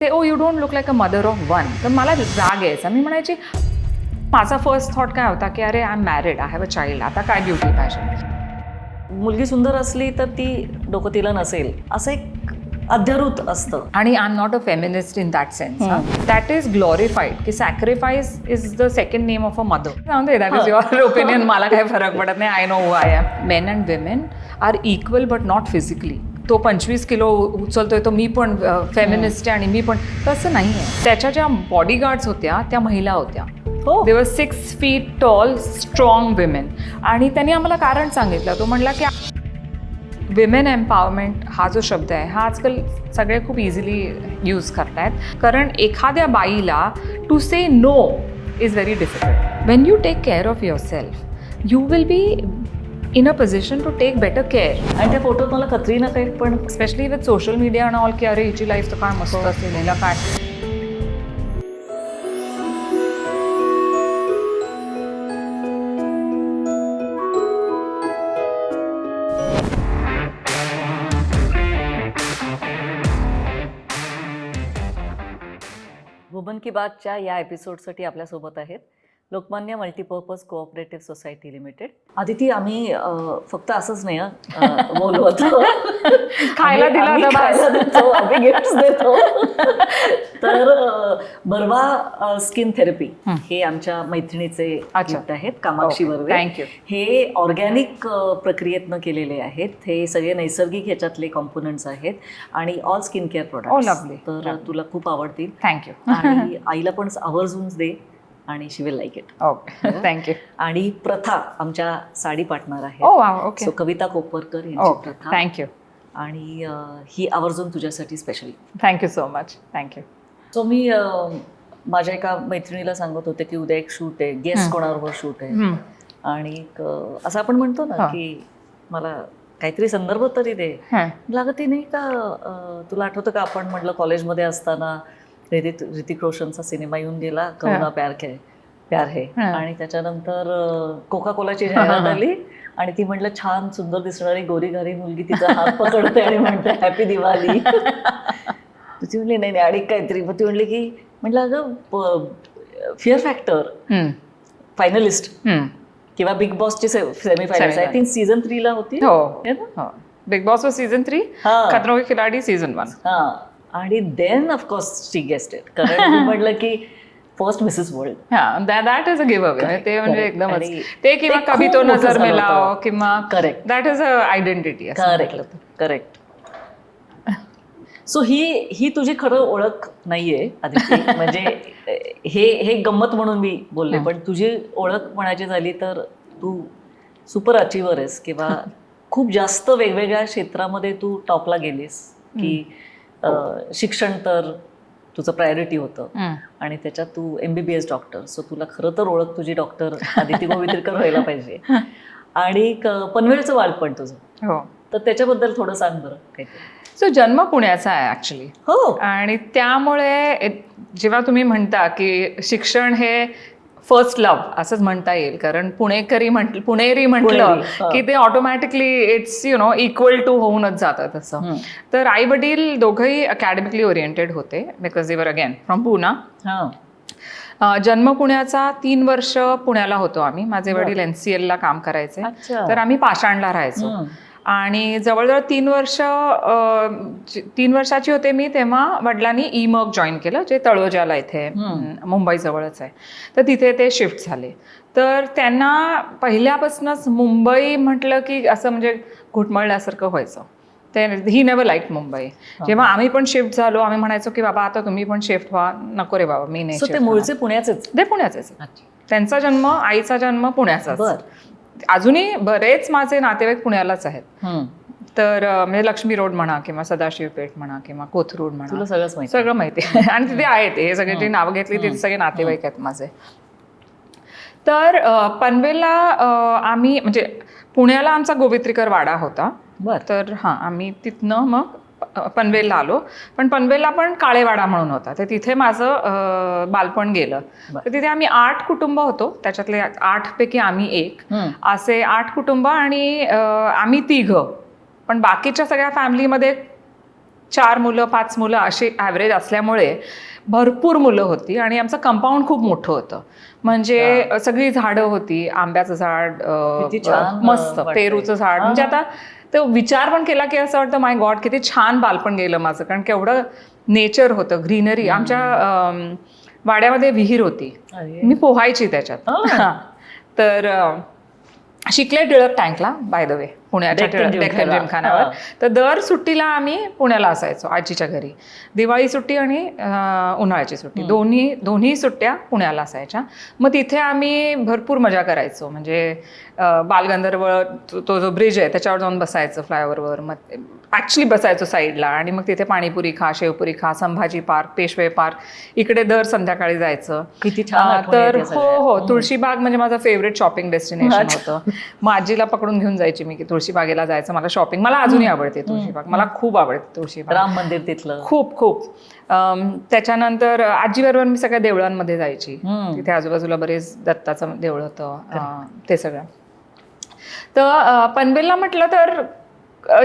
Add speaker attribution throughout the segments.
Speaker 1: ते oh you don't look like a mother of one. तर मला राग यायचा. मी म्हणायची माझा फर्स्ट थॉट काय होता की अरे I am married, I have a child, आता काय ब्युटी पाहिजे.
Speaker 2: मुलगी सुंदर असली तर ती डोकं तिला नसेल असं एक अध्यारूत असतं.
Speaker 1: आणि I am not a feminist in that sense. That is glorified की sacrifice is the second name of a mother. That is your opinion. मला काही फरक पडत नाही. I know who I am. Men and women are equal but not physically. तो 25 kilo उचलतोय तो मी पण feminist आहे आणि मी पण, तसं नाही आहे. त्याच्या ज्या बॉडीगार्ड्स होत्या त्या महिला होत्या. दे वर 6 feet टॉल स्ट्रॉंग विमेन. आणि त्यांनी आम्हाला कारण सांगितलं. तो म्हणला की विमेन एम्पॉवरमेंट हा जो शब्द आहे हा आजकाल सगळे खूप इझिली यूज करतायत. कारण एखाद्या बाईला to say no is very difficult. When you take care of your self you will be in a position to take better care.
Speaker 2: आणि त्या फोटोत मला कतरीना कैफ पण
Speaker 1: स्पेशली विथ सोशल मीडिया आणि ऑल की अरे हिची लाईफ तर काय मस्त असेल, हिला काय.
Speaker 2: वुमन की बातच्या या एपिसोडसाठी आपल्यासोबत आहेत Lokmanya multipurpose cooperative society limited. Aditi, आम्ही फक्त असंच नाही बोलवत
Speaker 1: खायला दिला
Speaker 2: आम्ही खायला देतो, आम्ही गिफ्ट देतो. तर बर्वा स्किन थेरपी हे आमच्या मैत्रिणीचे गिफ्ट आहेत, कामाक्षी बर्वे.
Speaker 1: थँक्यू.
Speaker 2: हे ऑर्गॅनिक प्रक्रियेतनं केलेले आहेत. हे सगळे नैसर्गिक ह्याच्यातले कॉम्पोनंट्स आहेत आणि ऑल स्किन केअर प्रोडक्ट. तर तुला खूप आवडतील.
Speaker 1: थँक्यू.
Speaker 2: आणि आईला पण आवर्जून दे आणि she will like it.
Speaker 1: Okay, thank you.
Speaker 2: आणि प्रथा आमच्या साडी पार्टनर आहे.
Speaker 1: ओके.
Speaker 2: सो कविता कोपरकर यांची प्रथा.
Speaker 1: थँक्यू.
Speaker 2: आणि ही आवर्जून तुझ्यासाठी specially.
Speaker 1: Thank you so much. Thank you.
Speaker 2: So मी माझ्या एका मैत्रिणीला सांगत होते की उद्या एक शूट आहे, गेस्ट कोणाबरोबर शूट आहे. आणि असं आपण म्हणतो ना की मला काहीतरी संदर्भ तरी दे. लागत नाही का. तुला आठवतं का आपण म्हटलं कॉलेजमध्ये असताना ऋतिक रोशनचा सिनेमा येऊन गेला, कौना प्यार है. आणि त्याच्यानंतर कोका कोलाची जाहिरात आली आणि ती म्हटलं छान सुंदर दिसणारी गोरी घरी मुलगी तिचा हात पकडते आणि म्हणते हॅपी दिवाळी. ती म्हणली नाही आणि काहीतरी. मग ती म्हणली की म्हटलं अगं फिअर फॅक्टर फायनलिस्ट किंवा बिग बॉसची semi final I think season 3 ला होती.
Speaker 1: बिग बॉस वर सीझन 3, खतरों के खिलाडी सीझन 1.
Speaker 2: आणि then of course she guessed it. कारण म्हटलं की first Mrs World.
Speaker 1: That is a give away. ते म्हणजे एकदमच ते किंवा कभी तो नजर में लाओ किंवा
Speaker 2: correct.
Speaker 1: That is a identity.
Speaker 2: Correct. So ही तुझी खरं ओळख नाहीये आदिती. म्हणजे हे गंमत म्हणून मी बोलले, पण तुझी ओळख म्हणायची झाली तर तू सुपर अचिव्हर आहेस किंवा खूप जास्त वेगवेगळ्या क्षेत्रामध्ये तू टॉपला गेलीस. की शिक्षण तर तुझं प्रायोरिटी होतं आणि त्याच्यात तू MBBS डॉक्टर. सो तुला खरं तर ओळख तुझी डॉक्टर आदिती गोवित्रीकर व्हायला पाहिजे. आणि पनवेलचं बालपण तुझं, तर त्याच्याबद्दल थोडं सांग बरं काहीतरी.
Speaker 1: सो जन्म पुण्याचा आहे ऍक्च्युली.
Speaker 2: हो.
Speaker 1: आणि त्यामुळे जेव्हा तुम्ही म्हणता की शिक्षण हे फर्स्ट लव्ह असंच म्हणता येईल. कारण पुणेरी म्हटलं की ते ऑटोमॅटिकली इट्स इक्वल टू होऊनच जातं तसं. तर आई वडील दोघंही अकॅडमिकली ओरिएंटेड होते बिकॉज दे वर अगेन फ्रॉम पुणा. जन्म पुण्याचा. 3 वर्ष पुण्याला होतो आम्ही. माझे वडील NCL ला काम करायचे. तर आम्ही पाषाणला राहायचो. आणि जवळजवळ 3 वर्षाची होते मी तेव्हा वडिलांनी EMERG जॉईन केलं, जे तळोजाला इथे मुंबईजवळच आहे. तर तिथे ते शिफ्ट झाले. तर त्यांना पहिल्यापासूनच मुंबई म्हटलं की असं म्हणजे घुटमळल्यासारखं व्हायचं. ते ही नेव्हर लाईक मुंबई. जेव्हा आम्ही पण शिफ्ट झालो आम्ही म्हणायचो की बाबा आता तुम्ही पण शिफ्ट व्हा. नको रे बाबा मी नाही.
Speaker 2: ते मूळचे पुण्याचेच.
Speaker 1: ते पुण्याचेच. त्यांचा जन्म, आईचा जन्म पुण्याचाच. अजूनही बरेच माझे नातेवाईक पुण्यालाच आहेत. तर म्हणजे लक्ष्मी रोड म्हणा किंवा सदाशिव पेठ म्हणा किंवा कोथरूड म्हणा,
Speaker 2: तुला
Speaker 1: सगळं माहिती आहे. आणि तिथे आहेत हे सगळे जे नावं घेतली तिथे सगळे नातेवाईक आहेत माझे. तर पनवेलला आम्ही म्हणजे पुण्याला आमचा गोवित्रीकर वाडा होता. तर आम्ही तिथनं मग पनवेलला आलो. पण पनवेलला पण काळेवाडा म्हणून होता. तर तिथे माझं बालपण गेलं. तर तिथे आम्ही 8 कुटुंब होतो. त्याच्यातले 8 पैकी आम्ही 1 असे 8 कुटुंब आणि आम्ही 3. पण बाकीच्या सगळ्या फॅमिलीमध्ये 4 मुलं 5 मुलं अशी ॲव्हरेज असल्यामुळे भरपूर मुलं होती आणि आमचं कंपाऊंड खूप मोठं होतं. म्हणजे सगळी झाडं होती, आंब्याचं झाड,
Speaker 2: किती छान
Speaker 1: मस्त
Speaker 2: वाटतंय.
Speaker 1: पेरूचं झाड. म्हणजे आता तो विचार पण केला की असं वाटतं माय गॉड किती छान बालपण गेलं माझं, कारण केवढं नेचर होतं, ग्रीनरी. आमच्या वाड्यामध्ये विहीर होती,
Speaker 2: अरे.
Speaker 1: मी पोहायची त्याच्यात. हां. तर शिकले टिळक टँकला, बाय द वे, पुण्याच्या डेक्कन जिमखान्यावर. तर दर सुट्टीला आम्ही पुण्याला असायचो आजीच्या घरी. दिवाळी सुट्टी आणि उन्हाळ्याची सुट्टी दोन्ही सुट्ट्या पुण्याला असायच्या. मग तिथे आम्ही भरपूर मजा करायचो. म्हणजे बालगंधर्व तो जो ब्रिज आहे त्याच्यावर जाऊन बसायचं फ्लायओव्हरवर, मग ॲक्च्युली बसायचो साईडला आणि मग तिथे पाणीपुरी खा, शेवपुरी खा, संभाजी पार्क, पेशवे पार्क, इकडे दर संध्याकाळी जायचं.
Speaker 2: किती छान.
Speaker 1: तर हो, तुळशीबाग म्हणजे माझं फेवरेट शॉपिंग डेस्टिनेशन होतं. मग आजीला पकडून घेऊन जायची मी की तुळशीबागेला जायचं, मला शॉपिंग, मला अजूनही आवडते तुळशीबाग, मला खूप आवडते तुळशीबाग.
Speaker 2: राम मंदिर तिथलं
Speaker 1: खूप खूप. त्याच्यानंतर आजीबरोबर मी सगळ्या देवळांमध्ये जायची. तिथे आजूबाजूला बरेच दत्ताचं देऊळ होतं, ते सगळं. तर पनवेलला म्हटलं तर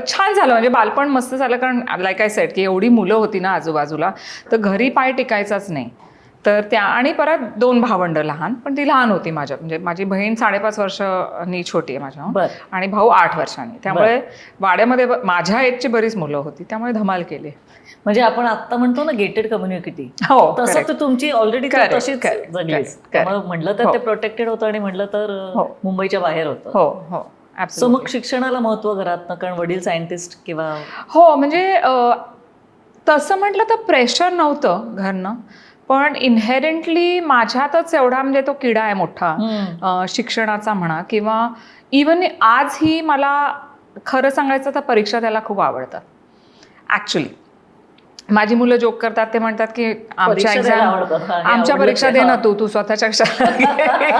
Speaker 1: छान झालं, म्हणजे बालपण मस्त झालं. कारण लाईक आय सेड की एवढी मुलं होती ना आजूबाजूला, तर घरी पाय टिकायचाच नाही. तर त्या आणि परत 2 भावंडं लहान, पण ती लहान होती माझ्या, म्हणजे माझी बहीण 5.5 वर्षांनी छोटी आहे माझ्या, आणि भाऊ 8 वर्षांनी. त्यामुळे वाड्यामध्ये माझ्या एजची बरीच मुलं होती, त्यामुळे धमाल केली.
Speaker 2: म्हणजे आपण आता म्हणतो ना गेटेड कम्युनिटी,
Speaker 1: हो,
Speaker 2: तसं तर तुमची ऑलरेडी तशीच जगलीच. म्हटलं तर ते प्रोटेक्टेड होतं आणि म्हटलं तर मुंबईच्या बाहेर होतं.
Speaker 1: हो हो.
Speaker 2: सो मग शिक्षणाला महत्व घरात, कारण वडील सायंटिस्ट किंवा
Speaker 1: हो, म्हणजे तसं म्हटलं तर प्रेशर नव्हतं घरनं, पण इनहेरेंटली माझ्यातच एवढा म्हणजे तो किडा आहे मोठा शिक्षणाचा म्हणा, किंवा इवन आजही मला खरं सांगायचं तर परीक्षा द्यायला खूप आवडतात. ॲक्च्युली माझी मुलं जोक करतात, ते म्हणतात की आमच्या परीक्षा दे ना, तू स्वतःच्या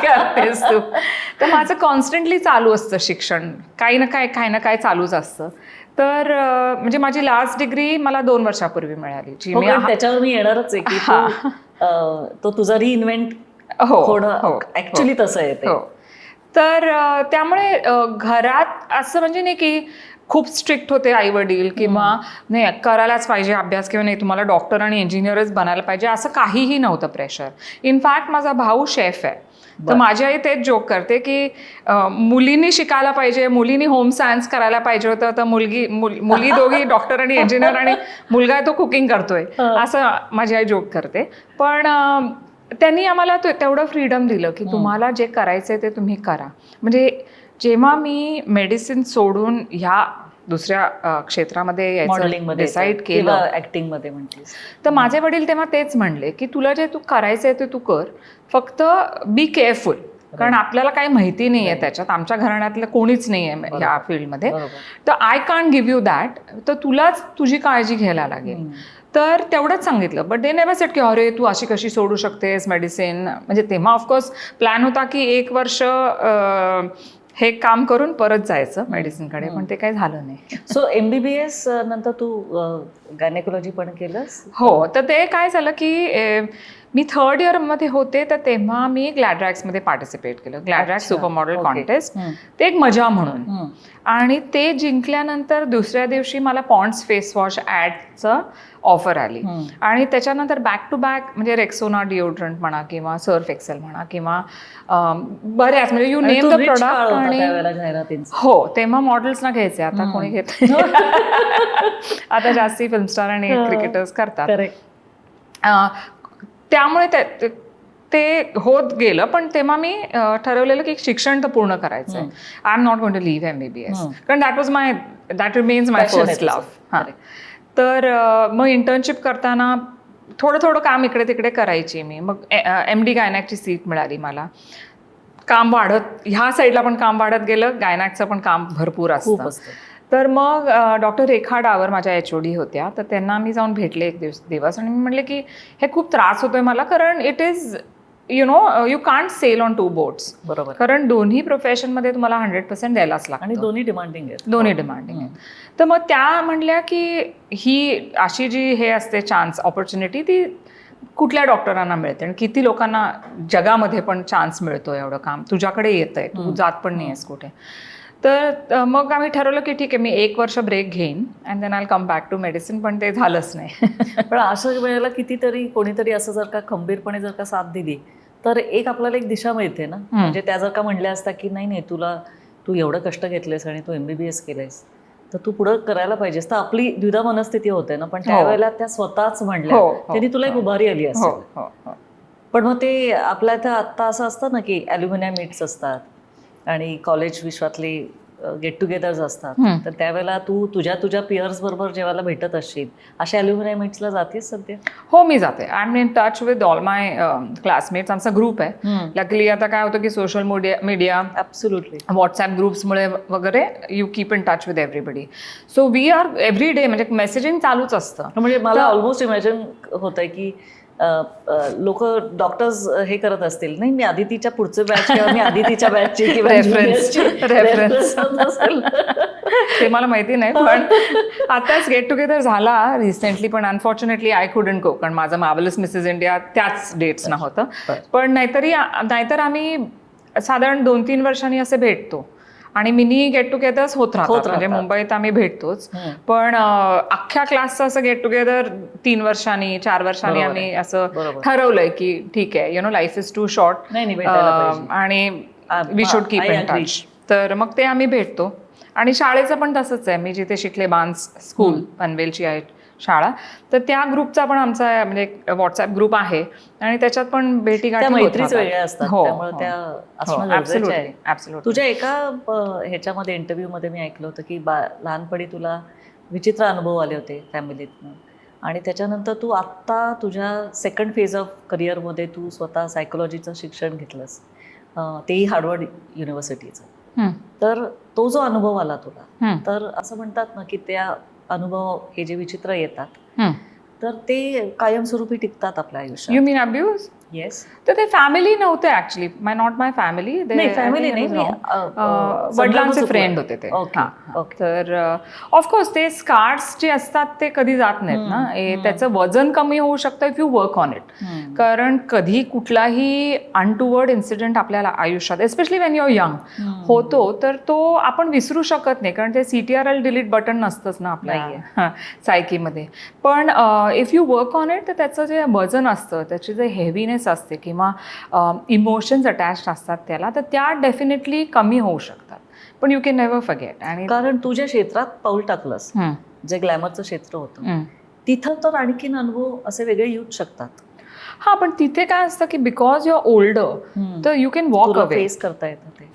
Speaker 1: करतेस तू. तर माझं कॉन्स्टंटली चालू असतं शिक्षण, काही ना काय चालूच असतं. तर म्हणजे माझी लास्ट डिग्री मला 2 वर्षापूर्वी मिळाली, जी मी
Speaker 2: त्याच्यावर मी येणारच आहे की तो तुझा रिइन्व्हेंट होणं ऍक्च्युली तसं आहे ते.
Speaker 1: तर त्यामुळे घरात असं म्हणजे नाही की खूप स्ट्रिक्ट होते आई वडील, किंवा नाही करायलाच पाहिजे अभ्यास, किंवा नाही तुम्हाला डॉक्टर आणि इंजिनियरच बनायला पाहिजे, असं काहीही नव्हतं प्रेशर. इनफॅक्ट माझा भाऊ शेफ आहे, तर माझी आई तेच जोक करते की मुलींनी शिकायला पाहिजे, मुलींनी होम सायन्स करायला पाहिजे होतं, तर मुली दोघी डॉक्टर आणि इंजिनियर, आणि मुलगा तो कुकिंग करतोय, असं माझी आई जोक करते. पण त्यांनी आम्हाला तेवढं फ्रीडम दिलं की तुम्हाला जे करायचंय ते तुम्ही करा. म्हणजे जेव्हा मी मेडिसिन सोडून ह्या दुसऱ्या क्षेत्रामध्ये डिसाईड केलं,
Speaker 2: ऍक्टिंगमध्ये म्हणतेस,
Speaker 1: तर माझे वडील तेव्हा तेच म्हणले की तुला जे तू करायचंय ते तू कर, फक्त बी केअरफुल, कारण आपल्याला काही माहिती नाही आहे त्याच्यात, आमच्या घराण्यातलं कोणीच नाही आहे ह्या फील्डमध्ये, तर I can't give you that, तर तुलाच तुझी काळजी घ्यायला लागेल. तर तेवढंच सांगितलं. बट दे नेव्हर सेड की अरे तू अशी कशी सोडू शकतेस मेडिसिन. म्हणजे तेव्हा ऑफकोर्स प्लॅन होता की 1 वर्ष हे काम करून परत जायचं मेडिसिनकडे, पण ते काही झालं नाही.
Speaker 2: सो MBBS नंतर तू गायनेकोलॉजी पण केलंस?
Speaker 1: हो, तर ते काय झालं की मी 3rd इयरमध्ये होते, तर तेव्हा मी ग्लॅडरॅक्समध्ये पार्टिसिपेट केलं, ग्लॅडरॅक्स सुपर मॉडेल कॉन्टेस्ट. ते एक मजा म्हणून, आणि ते जिंकल्यानंतर दुसऱ्या दिवशी मला पॉन्ड्स फेस वॉश ॲडचं ऑफर आली, आणि त्याच्यानंतर बॅक टू बॅक म्हणजे रेक्सोना डिओड्रंट म्हणा, किंवा सर्फ एक्सेल म्हणा, किंवा बऱ्याच म्हणजे यू नेम द प्रोडक्ट. आणि हो, तेव्हा मॉडेल्सना घ्यायचे, आता कोणी घेत आता जास्ती फिल्म स्टार आणि क्रिकेटर्स करतात. त्यामुळे ते होत गेलं. पण तेव्हा मी ठरवलेलं की शिक्षण तर पूर्ण करायचं आहे. I am not going to leave MBBS, कारण that remains my first love. तर मग इंटर्नशिप करताना थोडं काम इकडे तिकडे करायची मी. मग MD गायनॅकची सीट मिळाली मला. काम वाढत, ह्या साईडला पण काम वाढत गेलं, गायनॅकचं पण काम भरपूर असतं. तर मग डॉक्टर रेखा डावर माझ्या HOD होत्या, तर त्यांना मी जाऊन भेटले एक दिवस, आणि मी म्हटले की हे खूप त्रास होतोय मला, कारण it is you can't sell on 2 boats.
Speaker 2: बरोबर,
Speaker 1: कारण दोन्ही प्रोफेशनमध्ये तुम्हाला 100% द्यायलाच लागतं,
Speaker 2: आणि दोन्ही डिमांडिंग
Speaker 1: आहेत. तर मग त्या म्हणल्या की ही अशी जी हे असते चान्स, ऑपॉर्च्युनिटी, ती कुठल्या डॉक्टरांना मिळते आणि किती लोकांना जगामध्ये पण चान्स मिळतो, एवढं काम तुझ्याकडे येतंय, तू जात पण नाही आहेस कुठे. तर मग आम्ही ठरवलं की ठीक आहे मी 1 वर्ष ब्रेक घेईन and then I come back to medicine, पण ते झालंच नाही.
Speaker 2: पण अशा वेळेला कितीतरी कोणीतरी असं जर का खंबीरपणे जर का साथ दिली तर एक आपल्याला एक दिशा मिळते ना. म्हणजे त्या जर का म्हणल्या असता की नाही नाही तू एवढं कष्ट घेतलेस आणि तू MBBS केलंयस तर तू पुढं करायला पाहिजेस, तर आपली द्विधा मनस्थिती होते ना. पण त्यावेळेला त्या स्वतःच म्हणल्या, त्यांनी तुला एक उभारी आली असेल. पण मग ते आपल्या इथं आत्ता असं असतं ना की ॲल्युमिनियम मीट्स असतात आणि कॉलेज विश्वातले गेट टुगेदर्स असतात, तर त्यावेळेला तू तुझ्या पियर्स बरोबर जेव्हा भेटत असशील अशा ॲल्युमिनियम मीट्सला जातेस सध्या?
Speaker 1: हो, मी जाते. I am in touch with all my classmates. आमचा ग्रुप आहे. लकीली आता काय होतं की सोशल मीडिया
Speaker 2: ॲब्सोल्युटली
Speaker 1: व्हॉट्सॲप ग्रुप्समुळे वगैरे you keep in touch with everybody. So we are every day म्हणजे मेसेजिंग चालूच असतं.
Speaker 2: म्हणजे मला ऑलमोस्ट इमॅजिन होत आहे की लोक डॉक्टर्स हे करत असतील, नाही मी आदितीच्या पुढचं बॅच किंवा मी आदितीच्या बॅचची किंवा
Speaker 1: रेफरन्स ते मला माहिती नाही, पण आताच गेट टुगेदर झाला रिसेंटली, पण अनफॉर्च्युनेटली आय कुडंट गो कारण माझं मार्वलस मिसेस इंडिया त्याच डेट्सना होतं. पण नाहीतर आम्ही साधारण 2-3 वर्षांनी असे भेटतो आणि मिनी गेट टुगेदर्स होत राहतात. म्हणजे मुंबईत आम्ही भेटतोच, पण अख्ख्या क्लासचं असं गेट टुगेदर 3 वर्षांनी 4 वर्षांनी आम्ही असं ठरवलंय की ठीक आहे लाईफ इज टू शॉर्ट आणि we should keep in touch. तर मग ते आम्ही भेटतो. आणि शाळेचं पण तसंच आहे. मी जिथे शिकले बान्स स्कूल पनवेलची आहे शाळा, तर त्या ग्रुपचा पण आमचा म्हणजे व्हॉट्सअप ग्रुप आहे आणि त्याच्यात पण भेटी गाठी
Speaker 2: मैत्रीच वेगळ्या असतात. त्यामुळे त्या असणं गरजेचं आहे. तुझ्या एका ह्याच्यामध्ये इंटरव्ह्यू मध्ये मी ऐकलं होतं की लहानपणी तुला विचित्र अनुभव आले होते फॅमिलीतनं आणि त्याच्यानंतर तू आत्ता तुझ्या सेकंड फेज ऑफ करिअरमध्ये तू स्वतः सायकोलॉजीचं शिक्षण घेतलंस, तेही हार्वर्ड युनिव्हर्सिटीचं. तर तो जो अनुभव आला तुला, तर असं म्हणतात ना की त्या अनुभव हे जे विचित्र येतात तर ते कायमस्वरूपी टिकतात आपल्या आयुष्यात.
Speaker 1: You mean abuse?
Speaker 2: येस.
Speaker 1: तर ते फॅमिली नव्हते actually, not my family.
Speaker 2: Family नाही,
Speaker 1: वडिलांचे फ्रेंड होते ते. तर ऑफकोर्स ते स्कार्स जे असतात ते कधी जात नाहीत ना. त्याचं वजन कमी होऊ शकतं if you work on it. कारण कधी कुठलाही अनटुवर्ड इन्सिडेंट आपल्याला आयुष्यात एस्पेशली वेन युअर यंग होतो तर तो आपण विसरू शकत नाही, कारण ते CTRL डिलीट बटन नसतंच ना आपल्या सायकीमध्ये. पण if you work on it तर त्याचं जे वजन असतं, त्याची जे हेवीनेस असते किंवा इमोशन्स अटॅच्ड असतात त्याला, तर त्या डेफिनेटली कमी होऊ शकतात. पण यू कॅन नेव्हर फॉरगेट. आणि
Speaker 2: कारण तू ज्या क्षेत्रात पाऊल टाकलंस, जे ग्लॅमरचं क्षेत्र होतं, तिथं तर आणखीन अनुभव असे वेगळे येऊच शकतात.
Speaker 1: हा, पण तिथे काय असतं की बिकॉज यू आर ओल्डर तर you can walk away.
Speaker 2: Face करता येतं ते.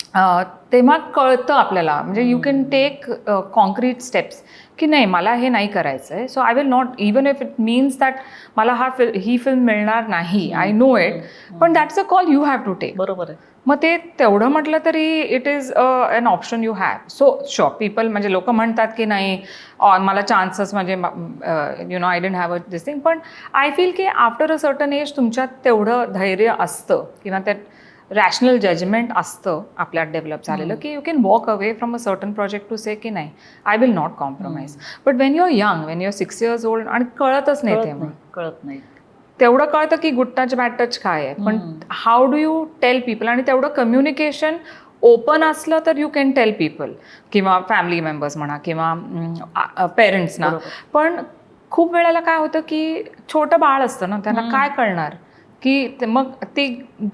Speaker 1: तेव्हा कळतं आपल्याला. म्हणजे you can take concrete steps की नाही मला हे नाही करायचं आहे, so I will not, even if it means that मला ही फिल्म मिळणार नाही, आय नो इट, पण that's a call you have to take.
Speaker 2: बरोबर आहे.
Speaker 1: मग ते तेवढं म्हटलं तरी it is an option you have. So Shaw people म्हणजे लोक म्हणतात की नाही मला चान्सेस म्हणजे I don't have this thing, पण आय फील की आफ्टर अ सर्टन एज तुमच्यात तेवढं धैर्य असतं किंवा त्यात रॅशनल जजमेंट असतं आपल्यात डेव्हलप झालेलं की you can walk away from a certain project to say की नाही I will not compromise. But when you are young, when you are 6 years old आणि कळतच नाही तेव्हा,
Speaker 2: कळत नाही.
Speaker 1: तेवढं कळतं की गुड टच बॅड टच काय आहे, पण how do you tell people. आणि तेवढं कम्युनिकेशन ओपन असलं तर यू कॅन टेल पीपल किंवा फॅमिली मेंबर्स म्हणा किंवा पेरेंट्सना. पण खूप वेळेला काय होतं की छोटं बाळ असतं ना, त्यांना काय कळणार की मग ती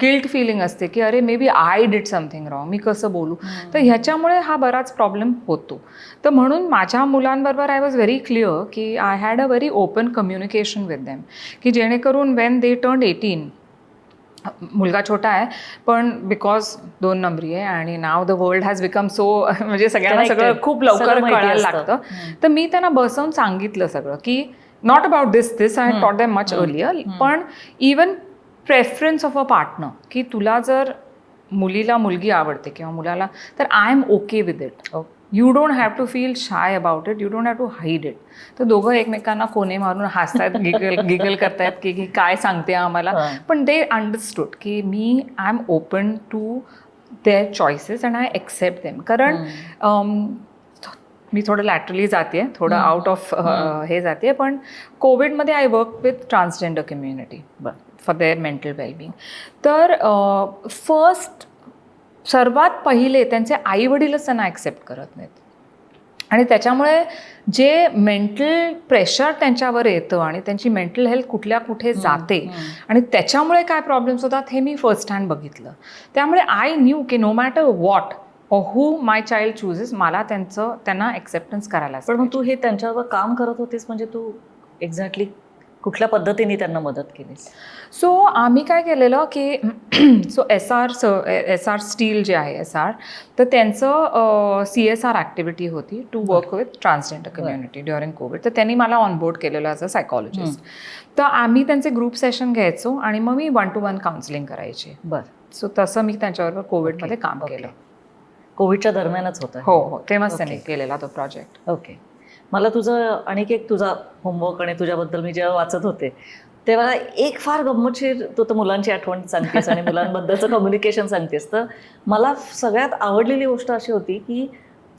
Speaker 1: गिल्ट फिलिंग असते की अरे maybe I did something wrong, मी कसं बोलू. तर ह्याच्यामुळे हा बराच प्रॉब्लेम होतो. तर म्हणून माझ्या मुलांबरोबर आय वॉज व्हेरी क्लिअर की I had a very open communication with them, की जेणेकरून वेन दे टर्न 18, मुलगा छोटा आहे पण बिकॉज 2 नंबरी आहे आणि नाव the world has become so, म्हणजे सगळ्यांना सगळं खूप लवकर कळायला लागतं. तर मी त्यांना बसवून सांगितलं सगळं की not about this I taught them much earlier, पण even preference of a partner, की तुला जर मुलीला मुलगी आवडते किंवा मुलाला, तर I am okay with it. You don't have to feel shy about it, you don't have to hide it. तर दोघं एकमेकांना कोणे मारून हसतायत, गिगल करतायत की काय सांगते आम्हाला, पण दे अंडरस्टूड की I am open to their choices and I accept them. कारण मी थोडं लॅटरली जाते, थोडं आउट ऑफ हे जाते, पण कोविडमध्ये I work with transgender community for their mental wellbeing. तर फर्स्ट सर्वात पहिले त्यांचे आई वडीलच त्यांना ॲक्सेप्ट करत नाहीत आणि त्याच्यामुळे जे मेंटल प्रेशर त्यांच्यावर येतं आणि त्यांची मेंटल हेल्थ कुठल्या कुठे जाते आणि त्याच्यामुळे काय प्रॉब्लेम्स होतात हे मी फर्स्ट हँड बघितलं. त्यामुळे आय न्यू की no matter what or who my child chooses, मला त्यांना ॲक्सेप्टन्स करायला.
Speaker 2: पण मग तू हे त्यांच्यावर काम करत होतीस म्हणजे तू एक्झॅक्टली कुठल्या पद्धतीने त्यांना मदत केलीस?
Speaker 1: सो आम्ही काय केलेलं की सो एस आर स्टील जे आहे SR, तर त्यांचं CSR ॲक्टिव्हिटी होती to work with transgender community during Covid. तर त्यांनी मला ऑनबोर्ड केलेलं ॲज अ सायकॉलॉजिस्ट. तर आम्ही त्यांचे ग्रुप सेशन घ्यायचो आणि मग मी 1-to-1 काउन्सिलिंग करायची. सो तसं मी त्यांच्याबरोबर कोविडमध्ये काम केलं.
Speaker 2: कोविडच्या दरम्यानच होतं?
Speaker 1: हो, तेव्हाच त्यांनी केलेला तो प्रोजेक्ट.
Speaker 2: ओके. मला तुझं आणखी एक तुझा होमवर्क आणि तुझ्याबद्दल मी जेव्हा वाचत होते तेव्हा एक फार गंमतशीर, तू तर मुलांची आठवण सांगतेस आणि मुलांबद्दलचं कम्युनिकेशन सांगतेस, तर मला सगळ्यात आवडलेली गोष्ट अशी होती की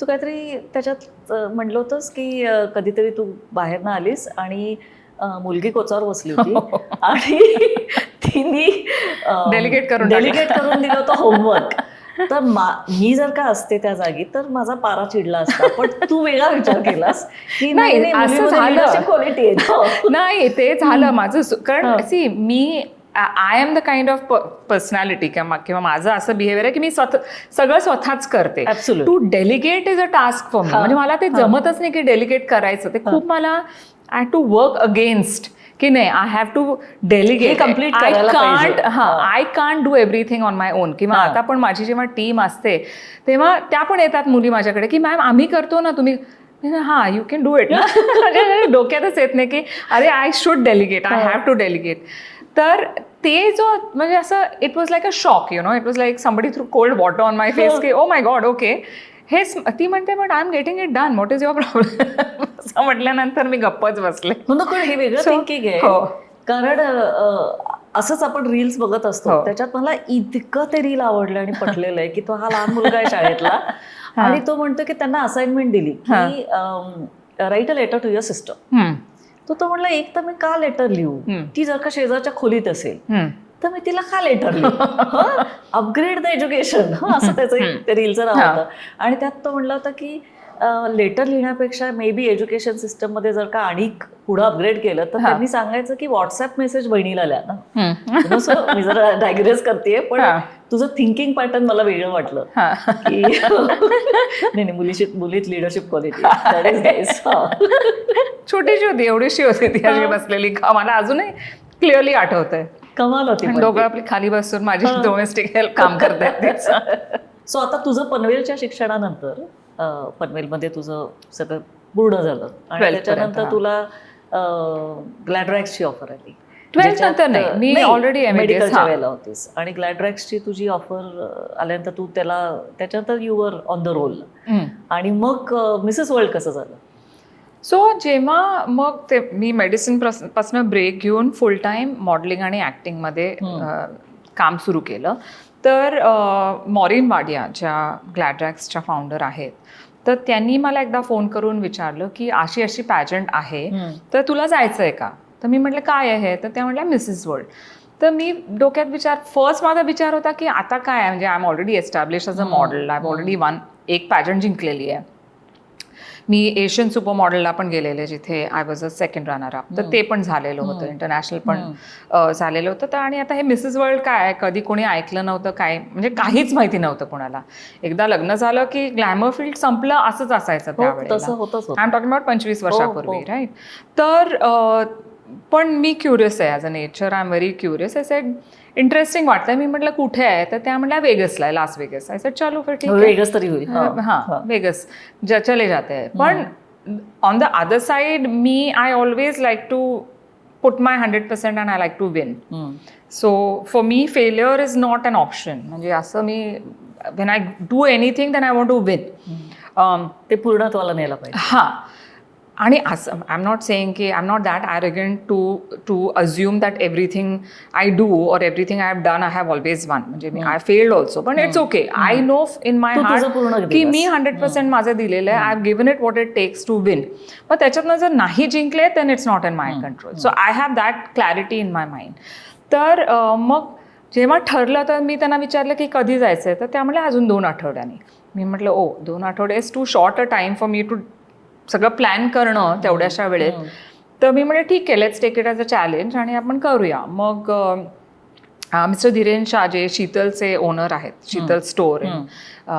Speaker 2: तू काहीतरी त्याच्यात म्हटलं होतंस की कधीतरी तू बाहेरनं आलीस आणि मुलगी कोचावर बसली होती आणि तिने
Speaker 1: डेलिगेट करून
Speaker 2: दिलं होतं होमवर्क. तर मी जर का असते त्या जागी तर माझा पारा चिडला असता, पण तू वेगळा विचार केलास की नाही
Speaker 1: असं झालं.
Speaker 2: क्वालिटी आहे.
Speaker 1: नाही, ते झालं माझं. कारण सी मी I am the kind of personality किंवा माझं असं बिहेवियर आहे की मी सगळं स्वतःच करते. To delegate is a task for me. म्हणजे मला ते जमतच नाही की डेलिगेट करायचं. ते खूप मला I have to work against की नाही, I have to delegate. I can't do everything on my own. किंवा आता पण माझी जेव्हा टीम असते तेव्हा त्या पण येतात मुली माझ्याकडे की मॅम आम्ही करतो ना, तुम्ही हां यू कॅन डू इट ना. डोक्यातच येत नाही की अरे I should delegate, I have to delegate. तर ते जो म्हणजे असं it was like a shock, you know, it was like somebody threw cold water on my face की ओ माय गॉड ओके. हेच ती म्हणते but I am getting it done, what is your problem. असं म्हटल्यानंतर मी गप्पच बसले.
Speaker 2: हे वेगळं thinking आहे. कारण असंच आपण रील्स बघत असतो, त्याच्यात मला इतकं ते रील आवडलं आणि पटलेलं आहे की तो हा लहान मुलगा आहे शाळेतला आणि तो म्हणतो की त्यांना असाइनमेंट दिली की write a letter to your sister. तो म्हणला एक तर मी का लेटर लिहू, ती जर का शेजारच्या खोलीत असेल तर मी तिला का लेटर लिहू, अपग्रेड द एज्युकेशन, असं त्याचं रीलचं नाव होतं. आणि त्यात तो म्हणला होता की लेटर लिहिण्यापेक्षा मे बी एज्युकेशन सिस्टम मध्ये जर का आणि पुढं अपग्रेड केलं तर त्यांनी सांगायचं की व्हॉट्सअप मेसेज बहिणीला लिहा ना. मी जरा डायग्रेस करतेय, पण तुझं थिंकिंग पॅटर्न मला वेगळं वाटलं की नाही मुलीत लिडरशिप क्वालिटी.
Speaker 1: छोटीशी होती, एवढीशी होती ती अशी बसलेली. मला अजूनही क्लिअरली आठवतंय.
Speaker 2: कमाल होती.
Speaker 1: दोघं आपली खाली बसून माझी डोमेस्टिक हेल्प काम करतात.
Speaker 2: सो आता तुझं पनवेलच्या शिक्षणानंतर पनवेलमध्ये तुझं सगळं पूर्ण झालं आणि त्याच्यानंतर तुला ग्लॅडरॅक्सची ऑफर आली.
Speaker 1: 12th नंतर नाही, मी ऑलरेडी
Speaker 2: मेडिकलच्या वेळेला होतीस आणि ग्लॅडरॅक्सची तुझी ऑफर आल्यानंतर तू त्याच्यानंतर you were on the role. आणि मग मिसेस वर्ल्ड कसं झालं?
Speaker 1: सो जेव्हा मग ते मी मेडिसिन पासून ब्रेक घेऊन फुल टाईम मॉडेलिंग आणि ॲक्टिंगमध्ये काम सुरू केलं, तर मॉरिन वाडिया ज्या ग्लॅडरॅक्सच्या फाउंडर आहेत, तर त्यांनी मला एकदा फोन करून विचारलं की अशी अशी पॅजंट आहे तर तुला जायचं आहे का. तर मी म्हटलं काय आहे, तर त्या म्हटल्या मिसेस वर्ल्ड. तर मी डोक्यात फर्स्ट माझा विचार होता की आता काय आहे, म्हणजे I am already establish as a model, I already एक पॅजंट जिंकलेली आहे. मी एशियन सुपर मॉडेलला पण गेलेले जिथे I was a second runner up, तर ते पण झालेलं होतं, इंटरनॅशनल पण झालेलं होतं. तर आणि आता हे मिसेस वर्ल्ड काय आहे, कधी कोणी ऐकलं नव्हतं, काय म्हणजे काहीच माहिती नव्हतं कोणाला. एकदा लग्न झालं की ग्लॅमर फील्ड संपलं असंच असायचं त्यावेळेला. आय एम टॉकिंग अबाउट 25 वर्षापूर्वी, राईट. तर पण मी क्युरियस आहे as a nature, I am very curious. I said interesting वाटतंय. मी म्हटलं कुठे आहे, तर त्या म्हटल्या वेगसला आहे, लास वेगस. आय सेड चलो फिर ठीक आहे,
Speaker 2: वेगस तरी होईल.
Speaker 1: हां वेगस चले जाते हैं. पण ऑन द अदर साइड मी I always like to put my 100% and I like to win. So for me failure is not an option. म्हणजे असं मी when I do anything then I want to win.
Speaker 2: ते पूर्णत्वाला नेलं पाहिजे.
Speaker 1: हां. आणि असं आय एम नॉट सेईंग की I am not that arrogant to assume that everything I do or everything I have done I have always won. म्हणजे मी आय फेल्ड ऑल्सो, पण it's okay. I know in my heart की मी 100% माझं दिलेलं आहे. I have given it what it takes to win. पण त्याच्यातनं जर नाही जिंकले then it's not in my control. So I have that clarity in my mind. तर मग जेव्हा ठरलं तर मी त्यांना विचारलं की कधी जायचं आहे, तर त्यामुळे अजून 2 आठवड्यांनी. मी म्हटलं 2 आठवडे is too short a time for me to सगळं प्लॅन करणं तेवढ्याशा वेळेत. तर मी म्हटलं ठीक आहे, let's take it as a challenge आणि आपण करूया. मग मिस्टर धीरेन शाह जे शीतलचे ओनर आहेत, शीतल स्टोअर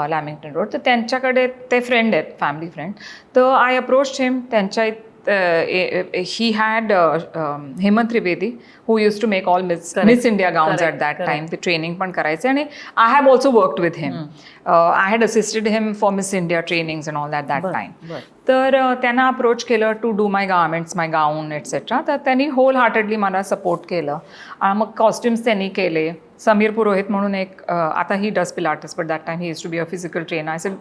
Speaker 1: लॅमिंग्टन रोड, तर त्यांच्याकडे ते फ्रेंड आहेत, फॅमिली फ्रेंड. तर आय अप्रोच हिम. त्यांच्या he had Hemant Trivedi who used to make all Miss India gowns at that time. ते ट्रेनिंग पण करायचे आणि I have also worked with him. I had assisted him for Miss India trainings and all that time. तर त्यांना approach केलं to do my garments, my gown etcetera. तर त्यांनी hole heartedly मला सपोर्ट केलं. मग कॉस्ट्युम्स त्यांनी केले. समीर पुरोहित म्हणून एक, आता he does pilates, but that time he used to be a physical trainer. I said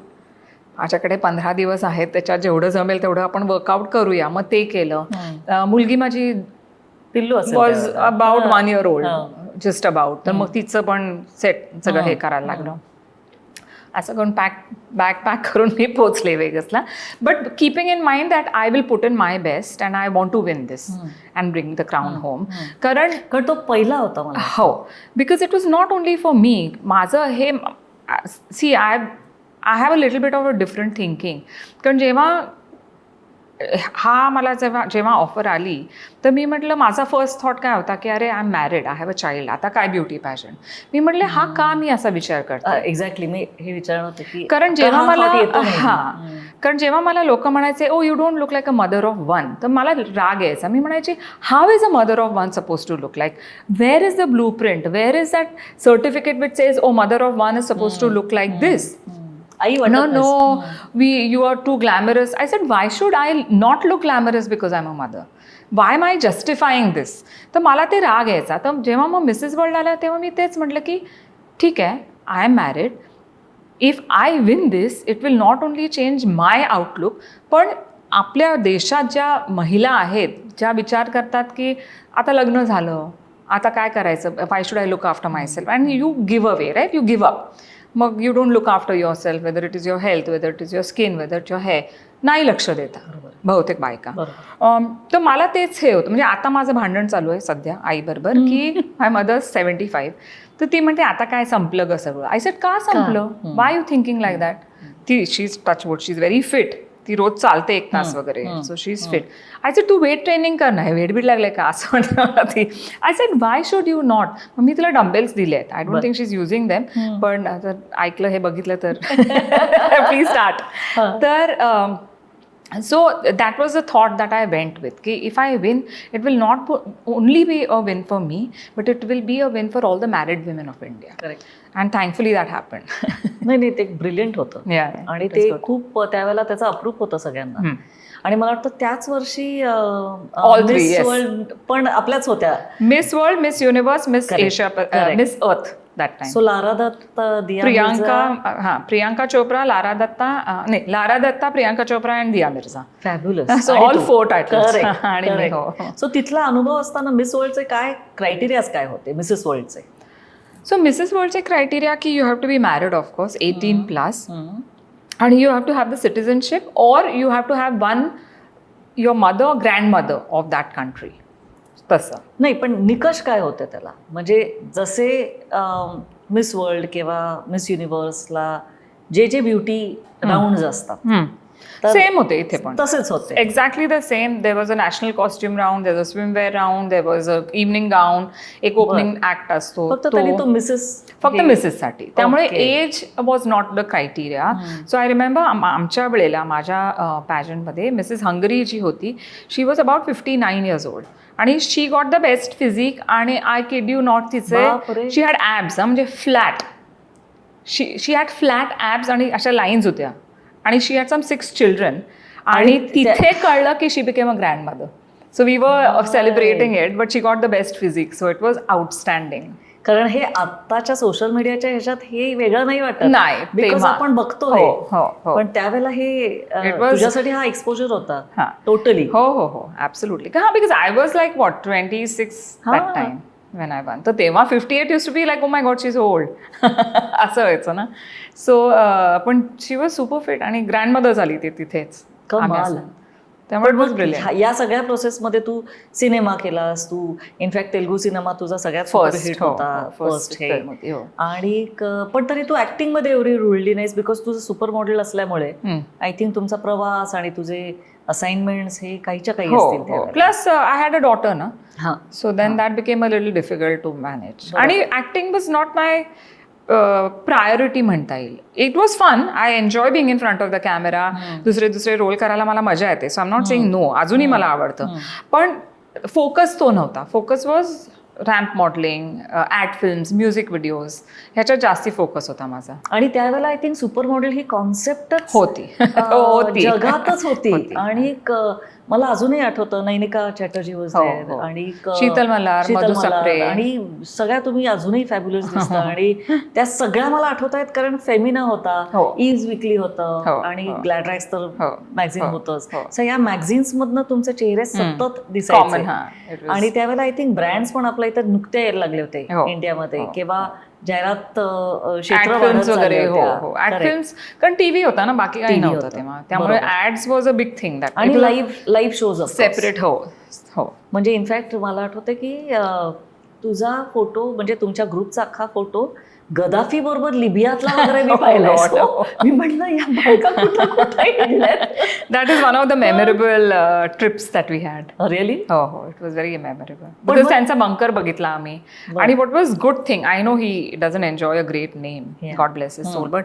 Speaker 1: माझ्याकडे 15 दिवस आहेत, त्याच्यात जेवढं जमेल तेवढं आपण वर्कआउट करूया. मग ते केलं. मुलगी माझी
Speaker 2: पिल्लू
Speaker 1: was about 1 year old, just about. तर मग तिचं पण सेट सगळं हे करायला लागलं. असं करून बॅग पॅक करून मी पोचले वेगसला. But keeping in mind that I will put in my best and I want to win this and bring the crown home. कारण
Speaker 2: तो पहिला होता मला.
Speaker 1: हो, because it was not only for me. माझं हे see I have a little bit of a different thinking. कारण मला जेव्हा ऑफर आली तर मी म्हटलं, माझा फर्स्ट थॉट काय होता की अरे I am married, I have a child, आता काय ब्युटी पॅशन. मी म्हटलं हा का मी असा विचार करतो.
Speaker 2: एक्झॅक्टली, मी हे विचारणार होते की
Speaker 1: कारण जेव्हा मला लोक म्हणायचे oh you don't look like a mother of one, तर मला राग यायचा. मी म्हणायचे how is a mother of one suppose to look like, where is the blueprint, where is that certificate which says oh mother of one is suppose to look like this. No, you are too glamorous. I said, why should I not look glamorous because I'm a mother? Why am I justifying this? तर मला ते राग यायचा. तर जेव्हा मग Mrs world आल्या तेव्हा मी तेच म्हटलं की ठीक आहे, I am married. If I win this, it will not only change my outlook, पण आपल्या देशात ज्या महिला आहेत, ज्या विचार करतात की आता लग्न झालं, आता काय करायचं, why should I look after myself, and you give away, right, you give up. मग you don't look after yourself, whether it is your health, whether it is your skin, whether it your hair, नाही लक्ष देता बहुतेक बायका. तर मला तेच हे होतं. म्हणजे आता माझं भांडण चालू आहे सध्या आईबरोबर की माय मदर 75. तर ती म्हणते आता काय संपलं ग सगळं. आय सेड का संपलं, why you thinking like that. ती she is touch wood, she is very fit. ती रोज चालते 1 तास वगैरे, so she is fit. I said तू वेट ट्रेनिंग कर ना, वेट बीट लागले का असं म्हणतं ती. I said why should you not. मग मी तिला डम्बेल्स दिले आहेत. I don't think she is using them, पण ऐकलं हे बघितलं तर प्लीज स्टार्ट. तर so that was the thought that I went with. Ki if I win, it will not only be a win for me, but it will be a win for all the married women of India.
Speaker 2: Correct.
Speaker 1: And thankfully that happened.
Speaker 2: नाही ते brilliant होतं. आणि ते खूप त्यावेळेला त्याचं अप्रूप होतं सगळ्यांना. आणि मला वाटतं त्याच वर्षी मिस वर्ल्ड पण आपल्याच होत्या.
Speaker 1: Miss World, Miss Universe, Miss Asia, Miss Earth that time.
Speaker 2: So Lara Dutta,
Speaker 1: Priyanka Chopra, Lara Dutta, Priyanka Chopra and Dia Mirza.
Speaker 2: Fabulous.
Speaker 1: So all 4 titles. आणि
Speaker 2: सो तिथला अनुभव असताना मिस वर्ल्डचे काय क्रायटेरियाज काय होते मिसेस वर्ल्डचे?
Speaker 1: सो मिसेस वर्ल्डचे क्रायटेरिया की you have to be married of course, 18+, आणि you have to have the citizenship, or you have to have one your mother, grandmother of that country. तसं
Speaker 2: नाही, पण निकष काय होते त्याला? म्हणजे जसे मिस वर्ल्ड किंवा मिस युनिव्हर्सला जे ब्युटी राऊंड असतात
Speaker 1: सेम होते इथे पण
Speaker 2: तसेच होते.
Speaker 1: Exactly the same. There was a national costume round, there was swimwear round, there was a evening gown, एक ओपनिंग ऍक्ट असतो फक्त मिसेससाठी. त्यामुळे age was not the criteria. So I remember आमच्या वेळेला माझ्या पॅजंटमध्ये मिसेस हंगरी जी होती, she was about 59 years old. आणि she got the best physique. आणि आय किड यू नॉट, तिचे शी हॅड ॲब्स, म्हणजे flat, she had flat abs आणि अशा लाईन्स होत्या. आणि शी हॅड सम 6 children. आणि तिथे कळलं की she became a grandmother. So we were celebrating it, but she got the best physique. So it was outstanding.
Speaker 2: कारण हे आत्ताच्या सोशल मीडियाच्या ह्याच्यात हे वेगळं नाही वाटत.
Speaker 1: नाही,
Speaker 2: बिकॉज आपण बघतो. पण त्यावेळेला हे तुझ्यासाठी हा एक्सपोजर होता टोटली.
Speaker 1: हो ॲब्सोल्युटली. हा, because I was like 26 that time when I won. तर तेव्हा 58 used to be like, oh my god, she's old. असं व्हायचं ना. सो पण शी वॉज सुपर फिट आणि ग्रँडमदर झाली ती तिथेच. त्यामुळे
Speaker 2: पण
Speaker 1: it was
Speaker 2: मग
Speaker 1: brilliant.
Speaker 2: या सगळ्या प्रोसेसमध्ये तू सिनेमा केलास, तू इनफॅक्ट तेलुगू सिनेमा तुझा सगळ्यात
Speaker 1: First,
Speaker 2: हिट
Speaker 1: हो,
Speaker 2: होता,
Speaker 1: हो,
Speaker 2: फर्स्ट
Speaker 1: first
Speaker 2: हे.
Speaker 1: film होती, हो.
Speaker 2: आणि पण तरी तू ऍक्टिंग मध्ये एवढी रुळली नाहीस, बिकॉज तुझं सुपर मॉडेल असल्यामुळे आय थिंक तुमचा प्रवास आणि तुझे असाइनमेंट हे काहीच्या काही
Speaker 1: हो
Speaker 2: असतील
Speaker 1: हो
Speaker 2: त्यावेळेला.
Speaker 1: Plus I had a daughter ना,
Speaker 2: हा
Speaker 1: so then that became a little difficult to manage. आणि acting was not my priority म्हणता येईल. It was fun, I enjoy being in front of the camera. दुसरे रोल करायला मला मजा येते, so I am not saying no, अजूनही मला आवडतं. पण फोकस तो नव्हता. Focus was ramp modelling, ad films, music videos, ह्याच्यात जास्ती फोकस होता माझा.
Speaker 2: आणि त्यावेळेला आय थिंक सुपर मॉडेल ही कॉन्सेप्टच
Speaker 1: होती.
Speaker 2: जगातच होती. आणि मला अजूनही आठवतं नैनिका चॅटर्जी वॉज देअर, आणि
Speaker 1: शीतल मल्हार, मधु सप्रे,
Speaker 2: आणि सगळ्या तुम्ही अजूनही फॅब्युलस दिसता. आणि त्या सगळ्या मला आठवत आहेत, कारण फेमिना होता, इज विकली होतं, आणि ग्लॅडरॅक्स तर मॅगझिन होतंच. सो या मॅगझिन्स मधनं तुमचे चेहरे सतत दिसायचे. आणि त्यावेळेला आय थिंक ब्रँड्स पण आपल्या इथं नुकते यायला लागले होते इंडियामध्ये, किंवा जाहिरात क्षेत्र
Speaker 1: वगैरे. हो, ऍड फिल्म्स, कारण टीव्ही होता ना, बाकी काही नव्हतं तेव्हा, त्यामुळे ads was a big thing. That
Speaker 2: आणि लाईव्ह शोज
Speaker 1: सेपरेट. हो हो.
Speaker 2: म्हणजे इनफॅक्ट मला आठवतं की तुझा फोटो, म्हणजे तुमच्या ग्रुपचा अख्खा फोटो गदाफी बरोबर लिबियातला वगैरे मी पाहिला. मी म्हटलं या बायका
Speaker 1: that is one of the memorable trips that we had.
Speaker 2: Really?
Speaker 1: हो हो, it was very memorable. Because त्यांचा बंकर बघितला आम्ही. आणि what was good thing, I know he doesn't enjoy a great name, God bless his soul, but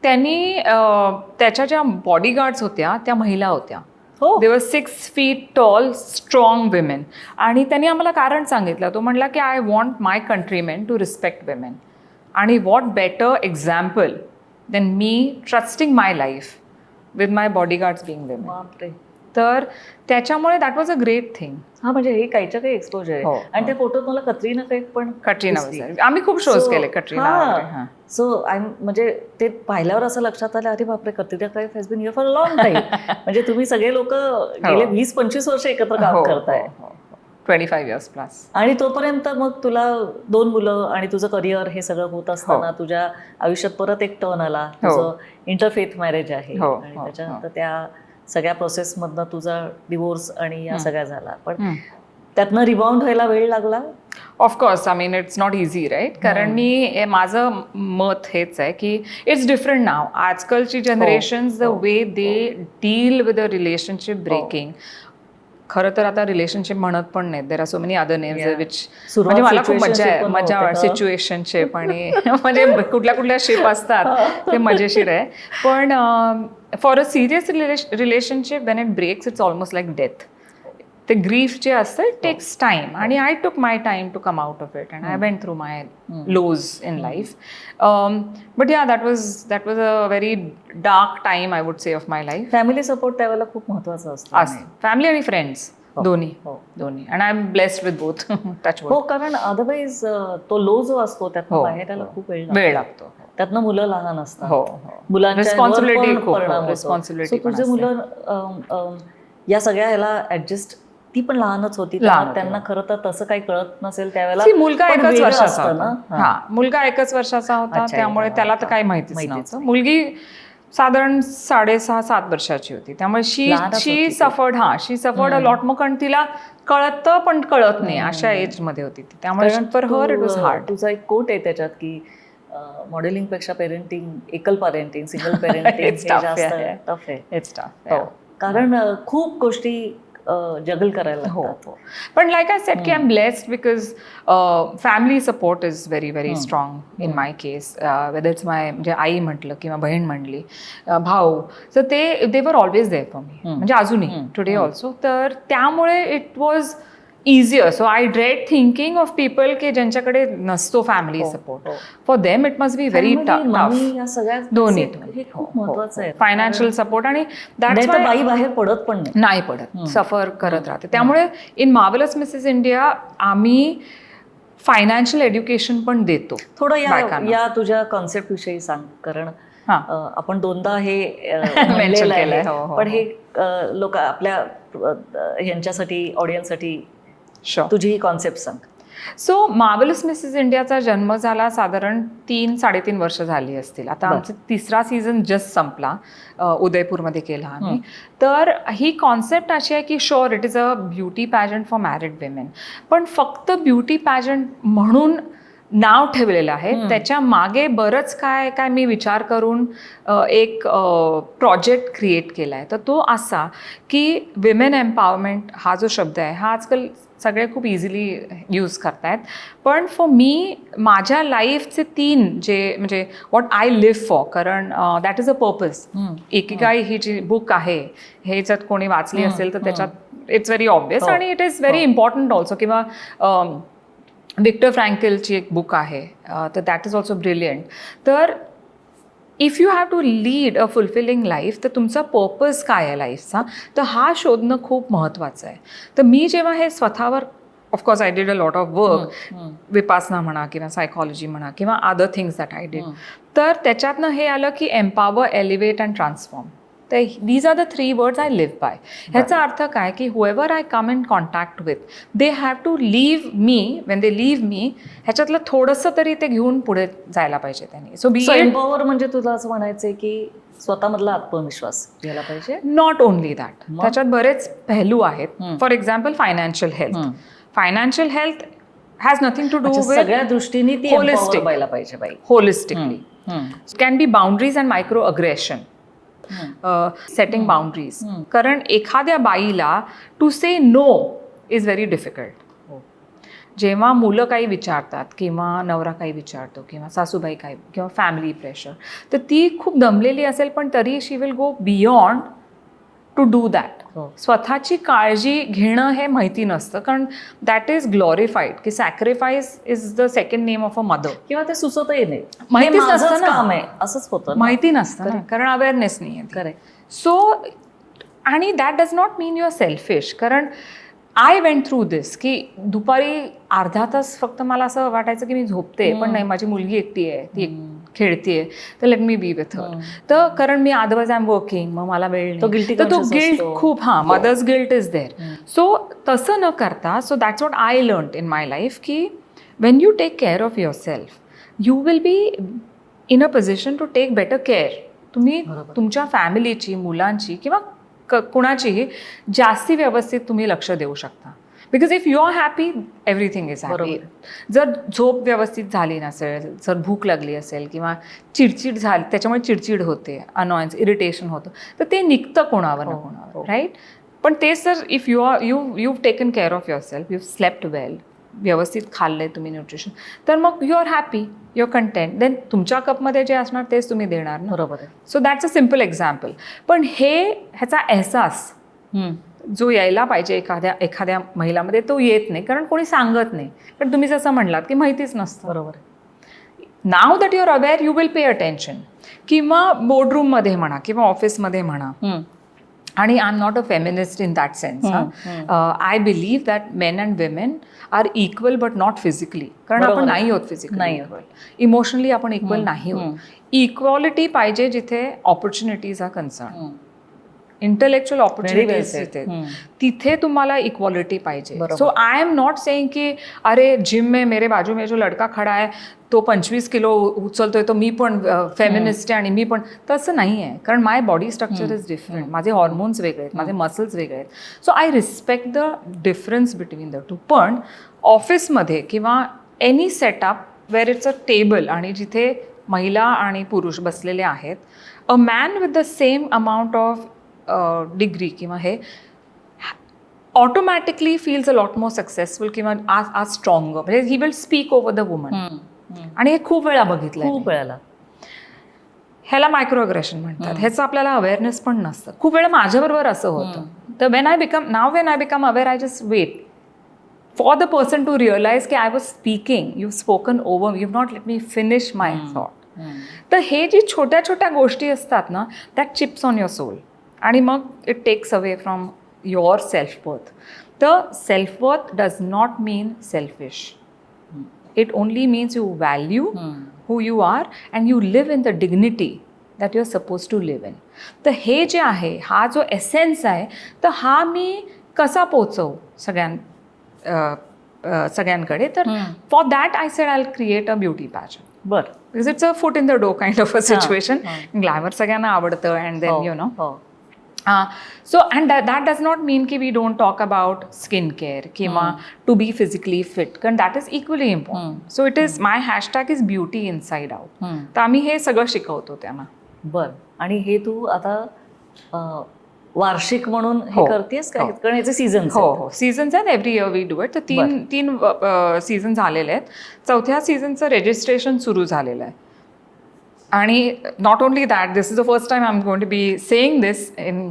Speaker 1: त्यांनी त्याच्या ज्या bodyguards होत्या त्या महिला होत्या. दे वर 6 feet tall, स्ट्रॉंग विमेन. आणि त्यांनी आम्हाला कारण सांगितलं. तो म्हणला की I want my countrymen to respect women. आणि what better example than me trusting my life with my bodyguards being women. तर त्याच्यामुळे that was a great thing.
Speaker 2: हा, म्हणजे हे काहीच्या काही एक्सपोजर आहे. आणि त्या फोटोत मला कतरीना कैफ पण,
Speaker 1: आम्ही खूप शोज केले कटरीना.
Speaker 2: सो म्हणजे ते पाहिल्यावर असं लक्षात आलं, अरे बापरे, Katrina Kaif has been here for a long time. म्हणजे तुम्ही सगळे लोक गेले 20-25 वर्ष एकत्र काम करताय.
Speaker 1: 25 years प्लस.
Speaker 2: आणि तोपर्यंत मग तुला 2 मुलं आणि तुझं करिअर हे सगळं होत असताना तुझ्या आयुष्यात परत एक टर्न आला. तुझं इंटरफेथ मॅरेज आहे, आणि त्याच्यानंतर त्या सगळ्या प्रोसेसमधनं तुझा डिवोर्स आणि या सगळ्या झाला. पण त्यातनं रिबाउंड व्हायला वेळ लागला.
Speaker 1: Of course, I mean it's not easy, right? कारण माझं मत हेच आहे की इट्स डिफरंट नाव. आजकालची generation, the way they deal with a relationship breaking, खरं तर आता रिलेशनशिप म्हणत पण नाहीत. There are so many other names which, म्हणजे मला खूप मजा सिच्युएशनशिप, आणि म्हणजे कुठल्या शिप असतात ते मजेशीर आहे. पण for a serious relationship when it breaks, it's almost like death. ते ग्रीफ जे असतं, इट टेक्स टाइम. आणि I took my time to come out of it, and I went through my lows in life. But yeah, that was a very dark time, I would say, of my life.
Speaker 2: Family support त्यावेळेला खूप महत्वाचा असतो.
Speaker 1: Family आणि friends दोन्ही. And I am blessed with both. Touch wood.
Speaker 2: हो, कारण otherwise तो low जो असतो त्यातनं बाहेर यायला खूप वेळ लागतो. त्यातनं मुलं लहान असतात, मुलांच्या
Speaker 1: रिस्पॉन्सिबिलिटी.
Speaker 2: तुझे मुलं या सगळ्या ह्याला ऍडजस्ट, ती पण लहानच होती, त्यांना खरं तर तसं काही कळत नसेल त्यावेळेला.
Speaker 1: मुलगा 1 वर्षाचा होता. मुलगा 1 वर्षाचा होता, त्यामुळे त्याला तर काही माहितीच नव्हतं. मुलगी साधारण 6.5-7 वर्षाची होती, त्यामुळे शी सफर्ड अ लॉट. मग कारण तिला कळतं पण कळत नाही, अशा एज मध्ये होती ती. त्यामुळे for her it was hard.
Speaker 2: तुझा एक कोट आहे त्याच्यात की मॉडेलिंग पेक्षा पेरेंटिंग, एकल पेरेंटिंग, सिंगल पेरेंटिंग जास्त टफ आहे.
Speaker 1: It's tough.
Speaker 2: कारण खूप गोष्टी जगल करायला लागतात.
Speaker 1: पण लाईक आय सेड की I am blessed because family support is very very strong in my case. Whether it's my, म्हणजे आई म्हटलं किंवा बहीण म्हणली, भाऊ, तर दे were always there for me, म्हणजे अजूनही टुडे ऑल्सो. तर त्यामुळे it was easier. So I dread thinking of people की ज्यांच्याकडे नसतो family support. For them it must be very tough. दोन्ही
Speaker 2: खूप महत्वाचं आहे.
Speaker 1: Financial support. आणि दॅट्स व्हाय
Speaker 2: बाई बाहेर पडत पण
Speaker 1: नाही पडत, सफर करत राहते. त्यामुळे इन मार्वेलस मिसेस इंडिया आम्ही फायनान्शियल एज्युकेशन पण देतो.
Speaker 2: थोडं या तुझ्या कॉन्सेप्ट विषयी सांग, कारण आपण 2दा हे
Speaker 1: मेन्शन केलंय,
Speaker 2: पण हे लोक आपल्या ह्यांच्यासाठी, ऑडियन्ससाठी तुझी ही कॉन्सेप्ट सांग.
Speaker 1: सो मार्वलस मिसेस इंडियाचा जन्म झाला साधारण 3-3.5 वर्ष झाली असतील. आता आमचा 3रा सीझन जस्ट संपला, उदयपूरमध्ये केला आम्ही. तर ही कॉन्सेप्ट अशी आहे की sure it is a beauty pageant for married women, पण फक्त ब्युटी पॅजंट म्हणून नाव ठेवलेलं आहे. त्याच्या मागे बरंच काय काय मी विचार करून एक प्रोजेक्ट क्रिएट केला आहे. तर तो असा की विमेन एम्पॉवरमेंट हा जो शब्द आहे हा आजकाल सगळे खूप इझिली यूज करतायत, पण फॉर मी माझ्या लाईफचे 3 जे म्हणजे व्हॉट आय लिव्ह फॉर, कारण that is a purpose. Ikigai ही जी बुक आहे हे जर कोणी वाचली असेल तर त्याच्यात इट्स व्हेरी ऑब्वियस आणि it is very important also. किंवा विक्टर फ्रँकलची एक बुक आहे, तर दॅट इज ऑल्सो ब्रिलियंट. तर if you have to lead a fulfilling life, तर तुमचा पर्पज काय आहे लाईफचा, तर हा शोधणं खूप महत्त्वाचं आहे. तर मी जेव्हा हे स्वतःवर, of course I did a lot of work, Vipassana म्हणा किंवा सायकॉलॉजी म्हणा किंवा other things that I did, तर त्याच्यातनं हे आलं की एम्पॉवर, एलिव्हेट अँड ट्रान्सफॉर्म. तर these are the 3 words I live by. ह्याचा अर्थ काय की whoever I come in contact with, they have to leave me, when they leave me, ह्याच्यातलं थोडंसं तरी ते घेऊन पुढे जायला पाहिजे त्यांनी. सो
Speaker 2: एम्पॉवर म्हणजे तुला असं म्हणायचंय की स्वतःमधला आत्मविश्वास घ्यायला पाहिजे.
Speaker 1: नॉट ओनली दॅट, त्याच्यात बरेच पहलू आहेत. For example financial health. Financial health has nothing to do with,
Speaker 2: सगळ्या दृष्टीने ती
Speaker 1: होलिस्टिक
Speaker 2: व्हायला पाहिजे बाई,
Speaker 1: holistically. Can be boundaries and micro aggression, setting boundaries. कारण एखाद्या बाईला to say no is very difficult. जेव्हा मुलं काही विचारतात किंवा नवरा काही विचारतो किंवा सासूबाई काही किंवा फॅमिली प्रेशर, तर ती खूप दमलेली असेल पण तरी she will go beyond to do that. स्वतःची काळजी घेणं हे माहिती नसतं, कारण दॅट इज ग्लोरिफाईड की sacrifice is the second name of a mother.
Speaker 2: किंवा ते सुचतही नाही,
Speaker 1: माहितीच नसतं ना,
Speaker 2: काम आहे असंच होतं,
Speaker 1: माहिती नसतं ना, कारण अवेअरनेस नाही आहे.
Speaker 2: करेक्ट.
Speaker 1: सो आणि that does not mean you are selfish. कारण आय वेंट थ्रू दिस की दुपारी अर्धा तास फक्त मला असं वाटायचं की मी झोपते, पण नाही, माझी मुलगी एकटी आहे, ती खेळतीये, तर let me B with her. तर कारण मी अदरवाईज आय एम वर्किंग, मग मला वेळ
Speaker 2: तो
Speaker 1: नाही, तर तो गिल्ट खूप, mother's guilt is there. So तसं न करता, so that's what I learn in my life की when you take care of your self, you will be in a position to take better care. तुम्ही तुमच्या फॅमिलीची, मुलांची किंवा कुणाचीही जास्ती व्यवस्थित तुम्ही लक्ष देऊ शकता. Because if you are happy, everything is happy. जर झोप व्यवस्थित झाली नसेल, जर भूक लागली असेल किंवा चिडचिड झाली, त्याच्यामुळे चिडचिड होते, अनॉयन्स, इरिटेशन होतं, तर ते निघतं कोणावर ना कोणावर, राईट. पण तेच जर if you taken care of your self, you slept well, व्यवस्थित खाल्लंय तुम्ही न्यूट्रिशन, तर मग you are happy, you are content, then तुमच्या कपमध्ये जे असणार तेच तुम्ही देणार ना.
Speaker 2: बरोबर आहे.
Speaker 1: So that's a simple example. पण ह्याचा एहसास जो यायला पाहिजे एखाद्या महिलामध्ये, तो येत नाही, कारण कोणी सांगत नाही. पण तुम्ही जसं म्हणलात की माहितीच नसतं.
Speaker 2: बरोबर.
Speaker 1: Now that you are aware, you will pay attention. किंवा बोर्डरूममध्ये म्हणा किंवा ऑफिसमध्ये म्हणा, आणि I am not a feminist in that sense. I believe that men and women are equal but not physically. कारण आपण नाही होत फिजिकली इक्वल, इमोशनली आपण इक्वल नाही होत. इक्वॉलिटी पाहिजे जिथे opportunities are concern, intellectual opportunities तिथे तुम्हाला इक्वालिटी पाहिजे. So I am not saying की अरे जिम में मेरे बाजू में जो लड़का खड़ा है तो 25 किलो उचलतोय, तो मी पण फेमिनिस्ट आहे आणि मी पण, तसं नाही आहे. कारण my body structure is different, माझे हॉर्मोन्स वेगळे आहेत, माझे मसल्स वेगळे आहेत. So I respect the difference between the two. पण ऑफिसमध्ये किंवा any setup where it's a table आणि जिथे महिला आणि पुरुष बसलेले आहेत, a man with the same amount of degree किंवा हे automatically feels a lot more successful किंवा आज स्ट्रॉंगर, म्हणजे he will speak over the woman. आणि हे खूप वेळा बघितलं,
Speaker 2: खूप वेळाला.
Speaker 1: ह्याला मायक्रो अग्रेशन म्हणतात. ह्याचं आपल्याला अवेअरनेस पण नसतं. खूप वेळा माझ्याबरोबर असं होतं. तर when I become aware, I just wait for the person to realise की I was speaking, you spoken over, you not let me finish my thought. तर हे जी छोट्या छोट्या गोष्टी असतात ना, that chips on your soul, आणि मग it takes away from your self worth. तर self worth does not mean selfish. It only means you value who you are and you live in the dignity that you are supposed to live in. तर हे जे आहे, हा जो essence आहे, तर हा मी कसा पोचवू सगळ्यांकडे. तर for that I said I create a beauty pageant.
Speaker 2: बरं.
Speaker 1: Because it's a foot in the door kind of a situation. Glamour सगळ्यांना आवडतं and then you know. So and that does not mean ki we don't talk about skincare किंवा to be physically fit, कारण that is equally important. So it is my hashtag is beauty inside out. तर आम्ही हे सगळं शिकवतो त्यांना.
Speaker 2: बर. आणि हे तू आता वार्षिक म्हणून हे करतेस का? कारण याचे सीझन.
Speaker 1: हो सीझन्स आहेत, every year we do it. तर तीन सीझन झालेले आहेत. चौथ्या सीझनचं रजिस्ट्रेशन सुरू झालेलं आहे. आणि not only that, this is the first time I am going to be saying this in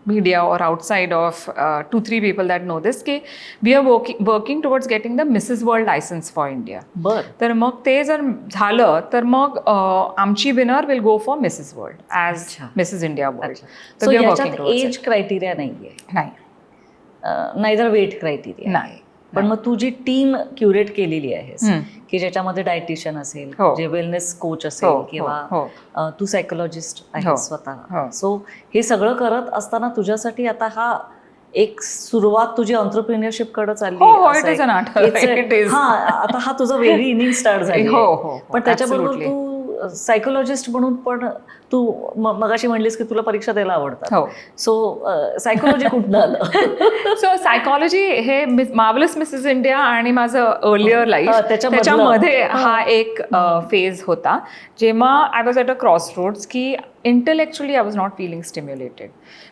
Speaker 1: media or outside of 2-3 people that know this, कि we are working towards getting the Mrs. World license for India. तर मग ते जर झालं तर मग आमची winner will go for Mrs world as Mrs India world.
Speaker 2: तर याच्यात एज क्रायटेरिया नाहीये?
Speaker 1: नाही.
Speaker 2: नाहीतर वेट क्रायटेरिया
Speaker 1: नाही.
Speaker 2: पण मग तू जी टीम क्युरेट केलेली आहेस की ज्याच्यामध्ये डायटिशियन असेल, जे वेलनेस कोच असेल, किंवा तू सायकोलॉजिस्ट आहे स्वतः, सो हे सगळं करत असताना तुझ्यासाठी आता हा एक सुरुवात तुझी एंटरप्रेन्योरशिप कडे चालली आहे. आता हा तुझा वेगळी इनिंग स्टार्ट झाली. पण त्याच्याबरोबर तू सायकोलॉजिस्ट म्हणून पण तू मगाशी म्हणलीस की तुला परीक्षा द्यायला आवडतात. सो सायकोलॉजी कुठनं आलं?
Speaker 1: सो सायकोलॉजी हे मार्वलस मिसेस इंडिया आणि माझं अर्लियर लाईफ त्याच्यामध्ये हा एक फेज होता जेव्हा I was at a crossroads की intellectually I was not feeling stimulated.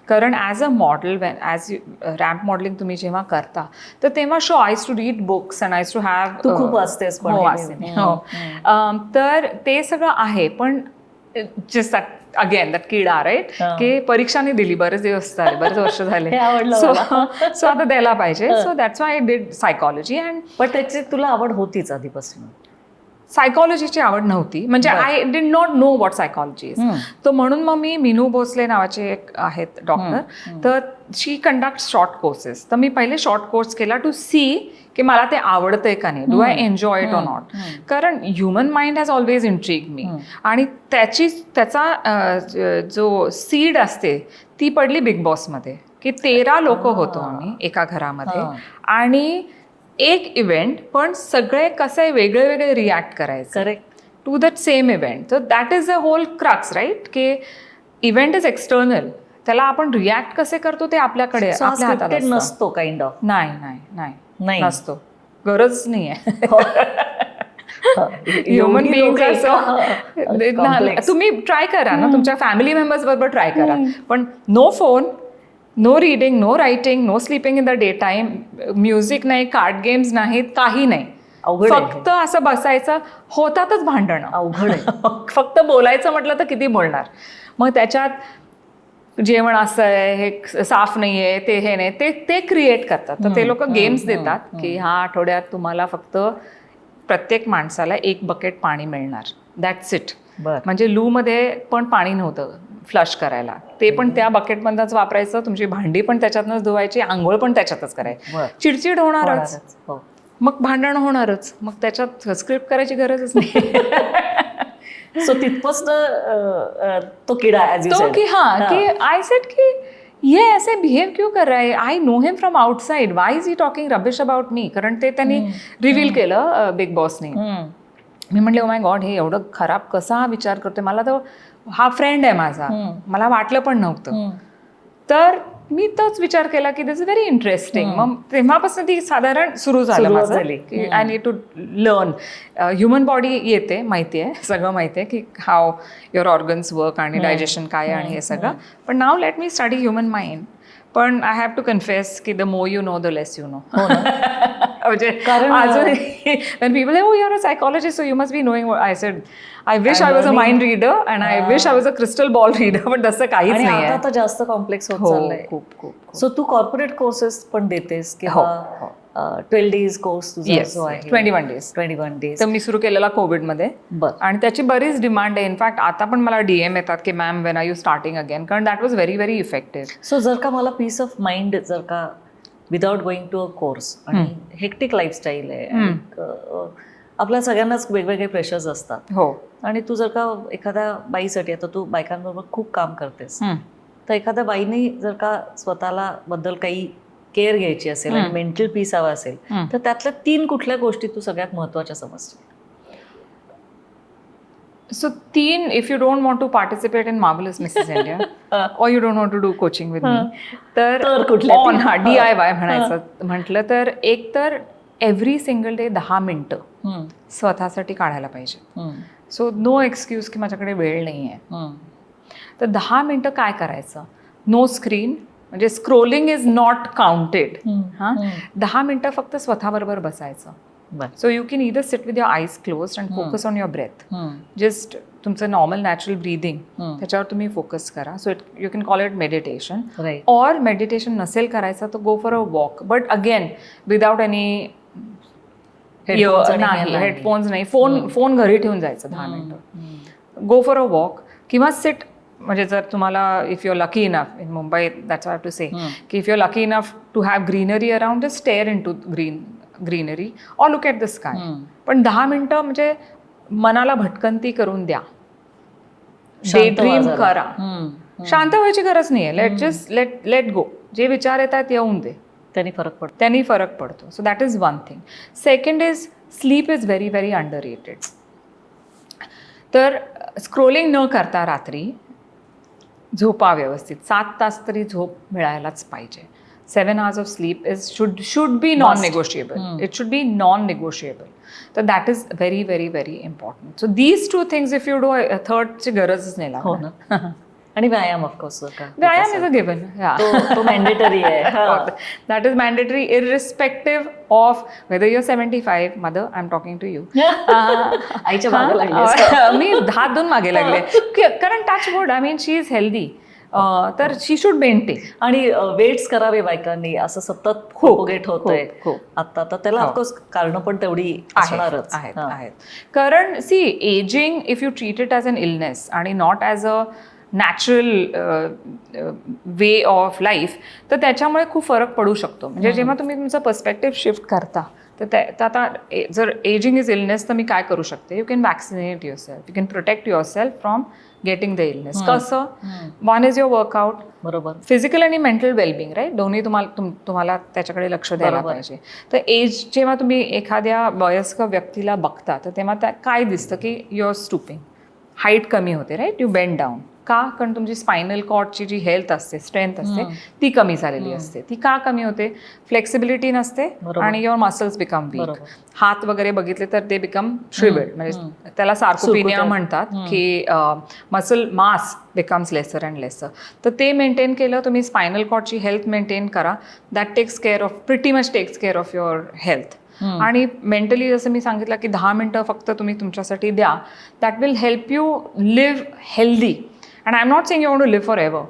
Speaker 1: कारण as a model as ramp modelling तुम्ही जेव्हा करता तर तेव्हा I too read books and I too have.
Speaker 2: तू खूप वाचतेस.
Speaker 1: तर ते सगळं आहे. पण जस्ट अगेन दॅट किडा राईट की परीक्षाने दिली, बरेच दिवस झाले, बरेच वर्ष झाले, सो आता द्यायला पाहिजे. So that's why I did psychology. And
Speaker 2: पण त्याची तुला आवड होतीच आधीपासून?
Speaker 1: सायकॉलॉजीची आवड नव्हती, म्हणजे I did not know what psychology is. तर म्हणून मग मी मीनू भोसले नावाचे एक आहेत डॉक्टर, तर शी कंडक्ट शॉर्ट कोर्सेस. तर मी पहिले शॉर्ट कोर्स केला टू सी की मला ते आवडतंय का नाही, do I enjoy it or not. कारण human mind has always intrigued me. आणि त्याचा जो सीड असते ती पडली बिग बॉसमध्ये, की 13 लोक होतो आम्ही एका घरामध्ये आणि एक इव्हेंट, पण सगळे कसे वेगळे वेगळे रिॲक्ट करायचे
Speaker 2: correct
Speaker 1: to that same event. तर that is a whole crux right, की इव्हेंट इज एक्सटर्नल, त्याला आपण रिॲक्ट कसे करतो ते आपल्याकडे आपल्या हातात
Speaker 2: नसतो. काइंड ऑफ
Speaker 1: नाही नाही नाही नसतो, गरज नाही आहे. ह्युमन बिंग असं तुम्ही ट्राय करा ना, तुमच्या फॅमिली मेंबर्स बरोबर ट्राय करा, पण no phone, no reading, no writing, no sleeping in the day time, music नाही, कार्ड गेम्स नाहीत, काही नाही. फक्त असं बसायचं. होतातच भांडणं, अवघड आहे. फक्त बोलायचं म्हटलं तर किती बोलणार. मग त्याच्यात जेवण असं आहे, हे साफ नाही आहे, ते हे नाही, ते क्रिएट करतात. तर ते लोक गेम्स देतात की ह्या आठवड्यात तुम्हाला फक्त प्रत्येक माणसाला 1 बकेट पाणी मिळणार, दॅट्स इट. म्हणजे लूमध्ये पण पाणी नव्हतं फ्लश करायला, ते पण त्या बकेटमधनंच वापरायचं, तुमची भांडी पण त्याच्यातनंच धुवायची, आंघोळ पण त्याच्यातच करायची. चिडचिड होणारच, मग भांडण होणारच, मग त्याच्यात स्क्रिप्ट करायची गरजच नाही.
Speaker 2: सो तिथपास तो किडा
Speaker 1: की की आय सेड की ये ऐसे बिहेव क्यों कर रहा है, I know him from outside, Y is he talking rubbish about me. कारण ते त्यांनी रिव्हील केलं बिग बॉसने. मी म्हणले ओ माय गॉड, हे एवढं खराब कसा विचार करतोय, मला तर हा फ्रेंड आहे माझा, मला वाटलं पण नव्हतं. तर मी तोच विचार केला की दिस इज व्हेरी इंटरेस्टिंग. मग तेव्हापासून ती साधारण सुरू झालं माझं. I need to learn. Human body येते, माहिती आहे, सगळं माहिती आहे की हाव युअर ऑर्गन्स वर्क आणि डायजेशन काय आणि हे सगळं. पण now let me study human mind. पण आय हॅव टू कन्फेस की the more you know the less you know. म्हणजे अजून people oh you are a psychologist so you must be knowing. I said I wish I was a mind reader and I wish I was a crystal ball reader, पण तसं काहीच नाही.
Speaker 2: आता जास्त complex होत चाललंय खूप. सो तू corporate courses पण देतेस किंवा 12 days कोर्स तुझा जो आहे? 21 days.
Speaker 1: तर मी सुरू केलेला कोविडमध्ये, आणि त्याची बरीच डिमांड आहे. इनफॅक्ट आता पण मला DM येतात की ma'am when are you starting again, कारण that was very very effective.
Speaker 2: So जर का मला पीस ऑफ माइंड, जर का without going to a course, आणि हेक्टिक लाईफस्टाईल आहे, आपल्या सगळ्यांनाच वेगवेगळे प्रेशर्स असतात.
Speaker 1: हो.
Speaker 2: आणि तू जर का एखाद्या बाईसाठी, आता तू बायकांबरोबर खूप काम करतेस, तर एखाद्या बाईने जर का स्वतःला बद्दल काही केअर घ्यायची असेल आणि मेंटल पीस हवा असेल तर त्यातल्या 3 कुठल्या गोष्टी तू सगळ्यात महत्वाच्या समजतील?
Speaker 1: So, if you don't want to participate in Marvelous Mrs. India, or you don't want to do coaching with me, तर
Speaker 2: कुठल्या
Speaker 1: on DIY म्हणायचं म्हटलं तर एक तर एव्हरी सिंगल डे 10 मिनिटं स्वतःसाठी काढायला पाहिजे. सो नो एक्सक्यूज की माझ्याकडे वेळ नाही आहे. तर 10 मिनिटं काय करायचं? नो स्क्रीन, म्हणजे स्क्रोलिंग इज नॉट काउंटेड. हां, 10 मिनिटं फक्त स्वतःबरोबर बसायचं. So you can either sit with your eyes close and focus on your breath. Just तुमचं नॉर्मल नॅचरल ब्रीदिंग त्याच्यावर तुम्ही फोकस करा. So you can call it meditation. Or meditation नसेल करायचं तर go for a walk, but again without any headphones नाही, phone घरी ठेवून जायचं 10 मिनिटं. गो फॉर अ वॉक किंवा सिट. म्हणजे जर तुम्हाला if you are lucky enough in Mumbai, that's I have to say, की if you are lucky enough to have greenery around, just stare into greenery or look at the sky. पण 10 मिनिटं म्हणजे मनाला भटकंती करून द्या. डे ड्रीम करा. शांत व्हायची गरज नाही आहे. Let go. जे विचार येत आहेत येऊन दे. त्यांनी फरक पडतो. So that is one thing. Second is sleep is very very underrated. तर स्क्रोलिंग न करता रात्री झोपा व्यवस्थित. 7 तास तरी झोप मिळायलाच पाहिजे. 7 hours of sleep should be non-negotiable. It should be non-negotiable. So that is very, very, very important. So these 2 things, if you do, a third ची गरजच नाही लागणार.
Speaker 2: आणि व्यायाम ऑफकोर्स.
Speaker 1: व्यायाम इज अ गिवन.
Speaker 2: तो मॅन्डेटरी आहे.
Speaker 1: That is mandatory irrespective of whether your 75. Mother, I am talking to you.
Speaker 2: आईच्या मागे लागले.
Speaker 1: मी हात धुवून मागे लागले. कारण touch wood, I mean she is healthy. तर शी शुड मेंटेन.
Speaker 2: आणि वेट्स करावे बायकांनी, असं सतत प्रोपोगेट होतंय आता. तर त्याला ऑफकोर्स कारण पण तेवढी असणारच
Speaker 1: आहेत. कारण see, ageing if you treat it as an illness आणि not as a natural way of life, तर त्याच्यामुळे खूप फरक पडू शकतो. म्हणजे जेव्हा तुम्ही तुमचा पर्स्पेक्टिव्ह शिफ्ट करता, तर आता जर एजिंग इज इलनेस तर मी काय करू शकते? You can vaccinate yourself, you can protect yourself from getting the illness. कसं? वन इज युअर वर्कआउट,
Speaker 2: बरोबर,
Speaker 1: फिजिकल आणि मेंटल वेलबिंग, राईट? दोन्ही तुम्हाला त्याच्याकडे लक्ष द्यायला पाहिजे. तर एज, जेव्हा तुम्ही एखाद्या वयस्क व्यक्तीला बघता तर तेव्हा काय दिसतं की युअर स्टुपिंग, हाईट कमी होते, राईट? You bend down. का? कारण तुमची स्पायनल कॉर्डची जी हेल्थ असते, स्ट्रेंथ असते, ती कमी झालेली असते. ती का कमी होते? फ्लेक्सिबिलिटी नसते आणि युअर मसल्स बिकम वीक. हात वगैरे बघितले तर ते बिकम श्रिवेल्ड, म्हणजे त्याला सार्कोपिनिया म्हणतात, की muscle mass becomes lesser and lesser. तर ते मेंटेन केलं तुम्ही, स्पायनल कॉर्डची हेल्थ मेंटेन करा. That takes care of, pretty much takes care of your health. आणि मेंटली जसं मी सांगितलं की 10 मिनिटं फक्त तुम्ही तुमच्यासाठी द्या. That will help you live healthy. And I am not saying you want to live forever,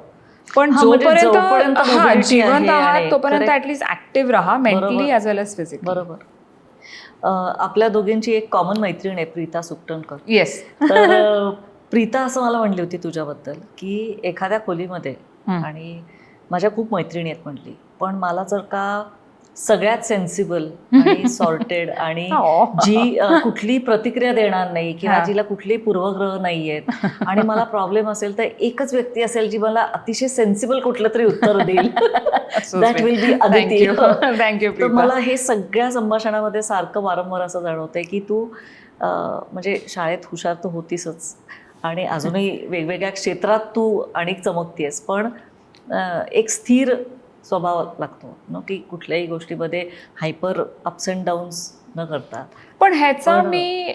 Speaker 1: पण जोपर्यंत जिवंत आहात तोपर्यंत ऍटलीस्ट ऍक्टिव्ह राहा, mentally as well as physically.
Speaker 2: बरोबर. आपल्या दोघींची एक कॉमन मैत्रीण आहे, प्रीता सुकटणकर.
Speaker 1: येस.
Speaker 2: तर प्रीता असं मला म्हणली होती तुझ्याबद्दल की एखाद्या खोलीमध्ये, आणि माझ्या खूप मैत्रिणी आहेत म्हटली, पण मला जर का सगळ्यात सेन्सिबल आणि सॉर्टेड आणि जी कुठली प्रतिक्रिया देणार नाही किंवा जिला कुठलेही पूर्वग्रह नाही आहेत आणि मला प्रॉब्लेम असेल तर एकच व्यक्ती असेल जी मला अतिशय सेन्सिबल कुठलं तरी उत्तर देईल, that will be Aditi.
Speaker 1: Thank you.
Speaker 2: तर मला हे सगळ्या संभाषणामध्ये सारखं वारंवार असं जाणवतंय की तू म्हणजे शाळेत हुशार तर होतीसच आणि अजूनही वेगवेगळ्या क्षेत्रात तू अनेक चमकतेस, पण एक स्थिर स्वभाव लागतो ना, की कुठल्याही गोष्टीमध्ये हायपर अप्स अँड डाऊन्स न करता.
Speaker 1: पण ह्याचा मी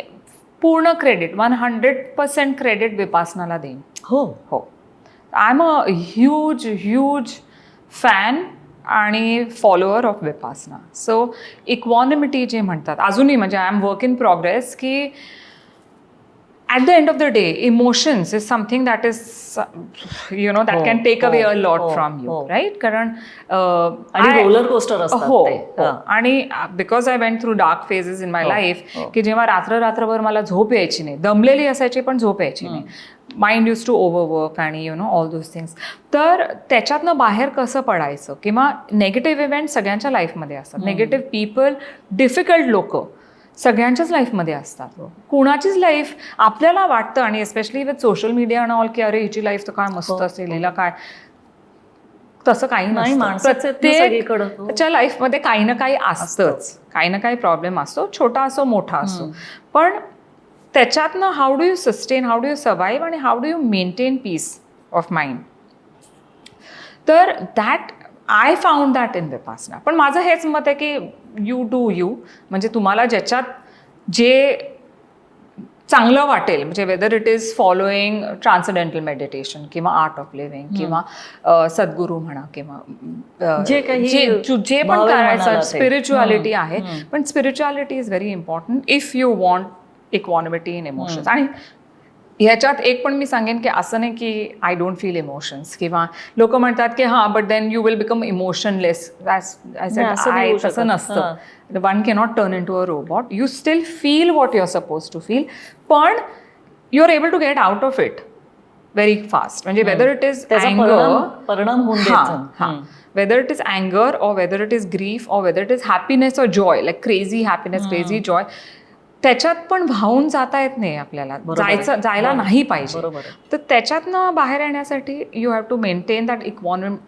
Speaker 1: पूर्ण क्रेडिट, 100% क्रेडिट विपासनाला देईन. हो. I am a huge fan आणि follower of Vipassana. So equanimity जे म्हणतात अजूनही, म्हणजे I am work in progress, की at the end of the day, emotions is something that is, that can take away a lot from you, right? कारण
Speaker 2: आणि roller coaster असतात ते.
Speaker 1: आणि because I went through dark phases in my life, की जेव्हा रात्रभर मला झोप यायची नाही, दमलेली असायची पण झोप यायची नाही, माइंड यूज टू ओव्हरवर्क आणि ऑल दोज थिंग्स. तर त्याच्यातनं बाहेर कसं पडायचं, किंवा नेगेटिव्ह इव्हेंट सगळ्यांच्या लाईफमध्ये असतात, नेगेटिव्ह पीपल, डिफिकल्ट लोक सगळ्यांच्याच लाईफमध्ये असतात. कुणाचीच लाईफ आपल्याला वाटतं, आणि especially with social media and all, की अरे हिची लाईफ तर काय मस्त असेल, हिला काय. तसं काही
Speaker 2: नाही,
Speaker 1: नसतं.
Speaker 2: माणसाचं आहेत ना सगळीकडं. हो.
Speaker 1: प्रत्येकच्या लाईफमध्ये काही ना काही असतंच, काही ना काही प्रॉब्लेम असतो, छोटा असो मोठा असो. पण त्याच्यातनं how do you sustain, how do you survive आणि how do you maintain peace of mind. तर that I found that in Vipassana. पण माझं हेच मत आहे की यू डू यू, म्हणजे तुम्हाला ज्याच्यात जे चांगलं वाटेल, म्हणजे whether it is following transcendental meditation किंवा आर्ट ऑफ लिव्हिंग किंवा सद्गुरू म्हणा किंवा
Speaker 2: जे काही
Speaker 1: जे पण
Speaker 2: भावेल
Speaker 1: करायचं
Speaker 2: मनाला ते.
Speaker 1: स्पिरिच्युअलिटी आहे. पण spirituality is very important if you want equanimity in emotions. आणि ह्याच्यात एक पण मी सांगेन की असं नाही की आय डोंट फील इमोशन्स, किंवा लोक म्हणतात की हां but then you will become emotionless. तसं नसतं. One cannot turn into a robot. You still feel what you are suppose to feel, पण you are able to get out of it very fast. म्हणजे whether it is
Speaker 2: परिणाम होऊन
Speaker 1: हां, whether it is anger or whether it is grief or whether it is happiness or joy, like crazy happiness, crazy joy, त्याच्यात पण वाहून जाता येत नाही आपल्याला, जायला नाही पाहिजे. तर त्याच्यातनं बाहेर येण्यासाठी you have to maintain that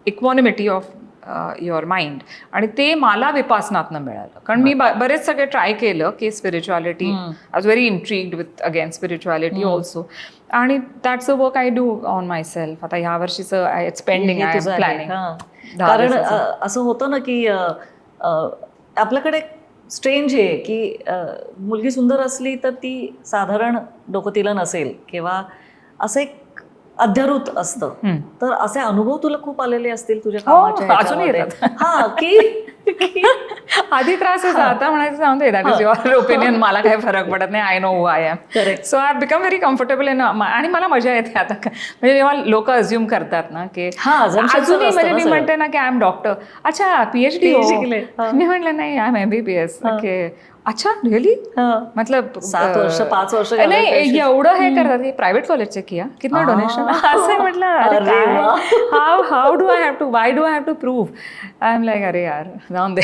Speaker 1: equanimity of your mind. आणि ते मला विपासनातनं मिळालं, कारण मी बरेच सगळे ट्राय केलं की spirituality, I was very intrigued with again spirituality also. आणि that's a work I do on my self. आता ह्या वर्षीचं it's pending, I am planning.
Speaker 2: कारण असं होतं ना की आपल्याकडे स्ट्रेंज आहे की मुलगी सुंदर असली तर ती साधारण डोकं तिला नसेल किंवा असं एक अध्यारूत असतं. तर असे अनुभव तुला खूप आलेले असतील तुझ्या कामाच्या
Speaker 1: अजून येतात.
Speaker 2: हा की
Speaker 1: आधी त्रास होता, आता म्हणायचं सांगते दॅट इज युअर ओपिनियन, मला काही फरक पडत नाही, I know who I am.
Speaker 2: Correct.
Speaker 1: So I become very comfortable in. आणि मला मजा येते आता, म्हणजे जेव्हा लोक अज्युम करतात ना की अजूनही, म्हणजे मी म्हणते ना की आय एम डॉक्टर, अच्छा PhD
Speaker 2: शिकले.
Speaker 1: मी म्हटलं नाही आय एम MBBS. ओके, अच्छा रिअली, मतलब
Speaker 2: 7 वर्ष 5 वर्ष
Speaker 1: नाही एवढं हे करतात की प्रायव्हेट कॉलेजचे किया कितना डोनेशन, असं म्हटलं अरे काय, how do I have to, why do I have to prove. I am like अरे यार जाऊन दे.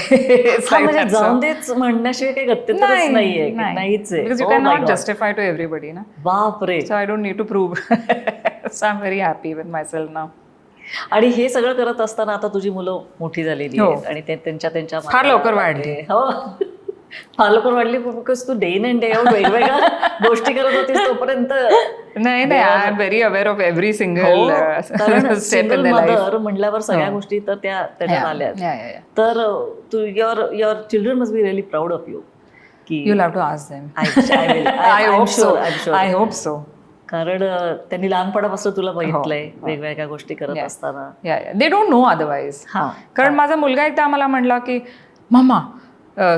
Speaker 2: जाऊन देच म्हणण्याशिवाय काही गत्यंतरच नाहीये, नाहीच आहे.
Speaker 1: Because you can not justify to everybody ना.
Speaker 2: बापरे.
Speaker 1: So I don't need to prove. So I am very happy with my self now.
Speaker 2: आणि हे सगळं करत असताना आता तुझी मुलं मोठी झालेली आहेत आणि ते त्यांच्या
Speaker 1: फार लवकर वाढली.
Speaker 2: हो, फार लवकर वाढली. बिकॉज तू day in and day out वेगवेगळ्या गोष्टी करत होतीस तोपर्यंत.
Speaker 1: नाही I am very aware of every single step in the life
Speaker 2: म्हटल्यावर सगळ्या गोष्टी तर त्याच्यात आल्या. तर तू your children must be really proud of you. की
Speaker 1: you have to ask them. I hope so.
Speaker 2: कारण त्यांनी लहानपणापासून तुला बघितलंय वेगवेगळ्या गोष्टी करत असताना.
Speaker 1: They don't know otherwise. कारण माझा मुलगा एकदा मला म्हणला की mumma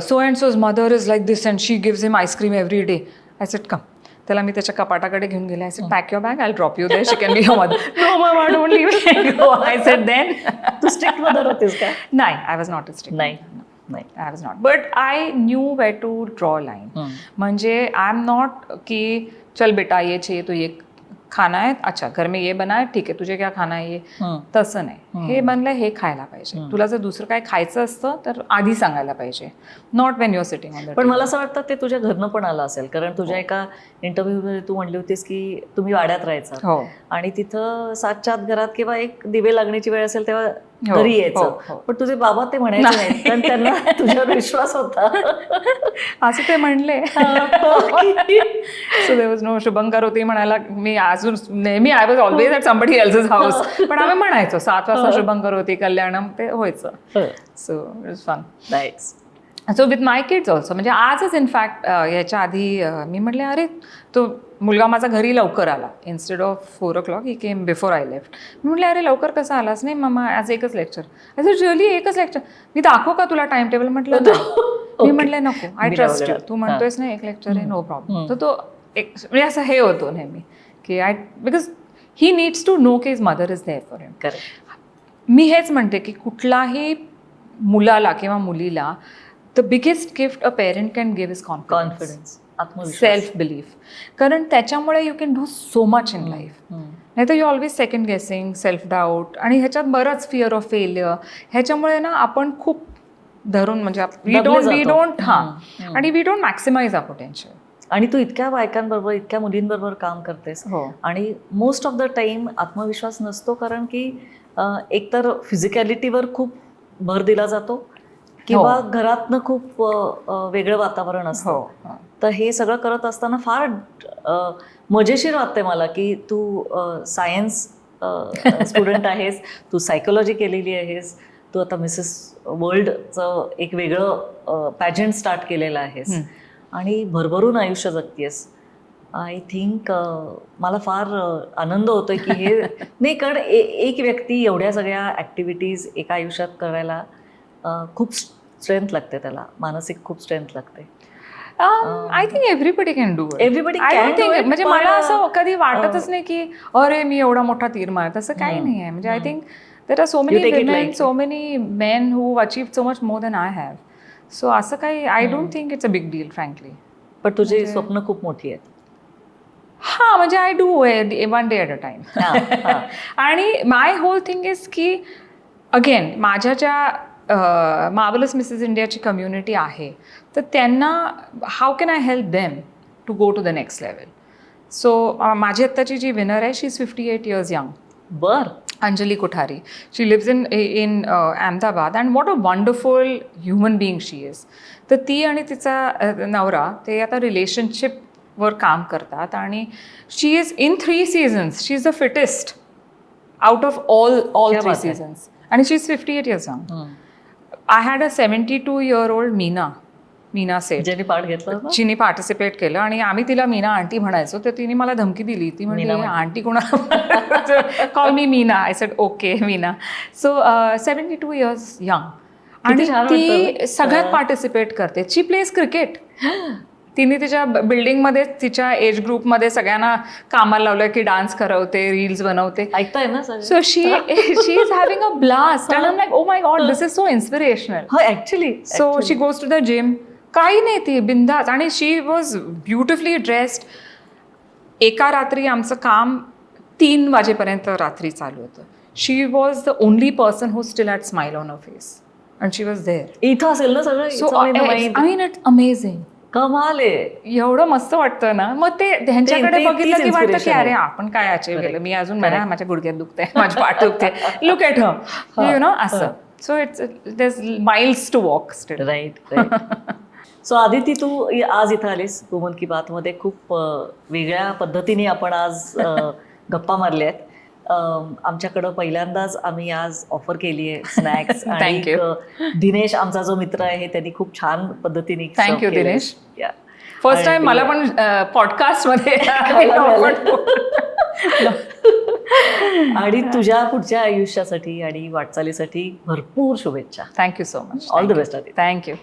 Speaker 1: so and so's mother is like this and she gives him ice cream every day. I said come. त्याला मी त्याच्या कपाटाकडे घेऊन गेले. I said pack your bag, I drop you there, she can be your mother. No mumma don't leave me go. I said then.
Speaker 2: तू strict mother होतीस का?
Speaker 1: नाही, I was not a strict.
Speaker 2: नाही,
Speaker 1: I was not. But I knew where to draw line. म्हणजे I am not की चल बेटा ये चाहिए तो ये खाना है, अच्छा घर में ये बना है, ठीक आहे तुझे क्या खाना है ये. तसं नाही. हे बनलं हे खायला पाहिजे. तुला जर दुसरं काय खायचं असतं तर आधी सांगायला पाहिजे, not Wien your sitting on the.
Speaker 2: पण मला असं वाटतं ते तुझ्या घरनं पण आलं असेल. कारण तुझ्या एका इंटरव्ह्यूमध्ये तू म्हणली होतीस की तुम्ही वाड्यात राहायचा आणि तिथं 7च्या आत घरात किंवा एक दिवे लागण्याची वेळ असेल तेव्हा घरी यायचं. पण तुझे बाबा ते म्हणायचे नाही, कारण त्यांना तुझ्यावर विश्वास होता.
Speaker 1: असं ते म्हणले. सो देयर वॉज नो शुभंकर होती म्हणायला. मी अजून नेहमी I was always at somebody else's house. पण आम्ही म्हणायचो 7 वाजता शुभंकर होती, कल्याणम, ते व्हायचं. So it was fun.
Speaker 2: Nice.
Speaker 1: So with my kids also. म्हणजे आजच इनफॅक्ट याच्या आधी मी म्हटले अरे तो मुलगा माझा घरी लवकर आला. Instead of 4 o'clock he came before I left. मी म्हटले अरे लवकर कसं आलास. नाही मम्मा आज एकच लेक्चर. अरे रिअली एकच लेक्चर. मी दाखवू का तुला टाइम टेबल. म्हटलं नाही. मी म्हटले नको, आय ट्रस्ट यू. तू म्हणतोयस ना एक लेक्चर आहे, नो प्रॉब्लेम. तर तो एक म्हणजे असं हे होतो नेहमी की because he needs to know की his mother is there for him. मी हेच म्हणते की कुठलाही मुलाला किंवा मुलीला the biggest gift a parent can give is confidence, self belief. कारण त्याच्यामुळे you can do so much in life. नाही तर you always second guessing, self doubt, आणि ह्याच्यात बरंच फिअर ऑफ फेल्युअर. ह्याच्यामुळे ना आपण खूप धरून म्हणजे वी डोंट आणि we don't maximise our potential.
Speaker 2: आणि तू इतक्या बायकांबरोबर इतक्या मुलींबरोबर काम करतेस आणि मोस्ट ऑफ द टाइम आत्मविश्वास नसतो. कारण की एकतर फिजिकॅलिटीवर खूप भर दिला जातो किंवा घरातनं खूप वेगळं वातावरण असतं. तर हे सगळं करत असताना फार मजेशीर वाटते मला की तू सायन्स स्टुडंट आहेस, तू सायकोलॉजी केलेली आहेस, तू आता मिसेस वर्ल्डचं एक वेगळं पॅजंट स्टार्ट केलेलं आहेस आणि भरभरून आयुष्य जगतेस. आय थिंक मला फार आनंद होतोय की हे नाही, कारण एक व्यक्ती एवढ्या सगळ्या ॲक्टिव्हिटीज एका आयुष्यात करायला खूप स्ट्रेंथ लागते, त्याला मानसिक खूप स्ट्रेंथ लागते.
Speaker 1: I think everybody can do it.
Speaker 2: Everybody
Speaker 1: म्हणजे मला असं कधी वाटतच नाही की अरे मी एवढा मोठा तीर मारत, असं काही नाही आहे. म्हणजे I think there are so many women, so many men who achieve so much more than I have. So असं काही I don't think it's a big deal frankly.
Speaker 2: पण तुझी स्वप्न खूप मोठी आहेत.
Speaker 1: हा, म्हणजे I do one day at a time. आणि माय होल थिंग इज की अगेन माझ्या ज्या मार्वलस मिसेस इंडियाची कम्युनिटी आहे, तर त्यांना how can I help them to go to the next level. So माझी आत्ताची जी विनर आहे, शी इज 58 years young.
Speaker 2: बर.
Speaker 1: Anjali Kothari. She lives in Ahmedabad and what a wonderful human being she is. तर ती आणि तिचा नवरा ते आता रिलेशनशिपवर काम करतात आणि she is in 3 seasons she is the fittest out of all 3 seasons. आणि she is 58 years young. I had a 72-year-old Meena Seth,
Speaker 2: ज्याने पार्ट घेतला,
Speaker 1: जिने पार्टिसिपेट केलं आणि आम्ही तिला मीना आंटी म्हणायचो. तर तिने मला धमकी दिली, ती म्हणजे आंटी कोणाला call me Meena. I said okay Meena. So 72 years young आणि ती सगळ्यात पार्टिसिपेट करते. She plays cricket. तिने तिच्या बिल्डिंगमध्ये तिच्या एज ग्रुपमध्ये सगळ्यांना कामाला लावलं की डान्स करवते, रील्स बनवते.
Speaker 2: ऐकताय ना?
Speaker 1: So she is having a blast and I am like oh my God, this is so inspirational.
Speaker 2: Actually.
Speaker 1: So she goes to the gym. काही नाही, ती बिंदास. आणि शी वॉज ब्युटिफुली ड्रेस्ड. एका रात्री आमचं काम 3 वाजेपर्यंत रात्री चालू होतं. She was the only person who still had smile on her face and she was there.
Speaker 2: इथं असेल ना सगळं.
Speaker 1: So I mean it's amazing.
Speaker 2: कमाल आहे.
Speaker 1: एवढं मस्त वाटतं ना. मग ते त्यांच्याकडे बघितलं की वाटतं की अरे आपण काय अचीव केलं. मी अजून माझ्या गुडघ्यात दुखते, माझी पाठ दुखते, look at her, you know, असं. So it's there's miles to walk still.
Speaker 2: Right. So Aditi, तू आज इथं आलीस वुमन की बात मध्ये. खूप वेगळ्या पद्धतीने आपण आज गप्पा मारल्या आहेत. आमच्याकडं पहिल्यांदाच आम्ही आज ऑफर केली आहे स्नॅक्स.
Speaker 1: थँक्यू.
Speaker 2: दिनेश आमचा जो मित्र आहे त्यांनी खूप छान पद्धतीने.
Speaker 1: थँक्यू दिनेश. फर्स्ट टाइम मला पण पॉडकास्ट मध्ये.
Speaker 2: आणि तुझ्या पुढच्या आयुष्यासाठी आणि वाटचालीसाठी भरपूर शुभेच्छा.
Speaker 1: Thank you so much.
Speaker 2: All the best.
Speaker 1: Thank you.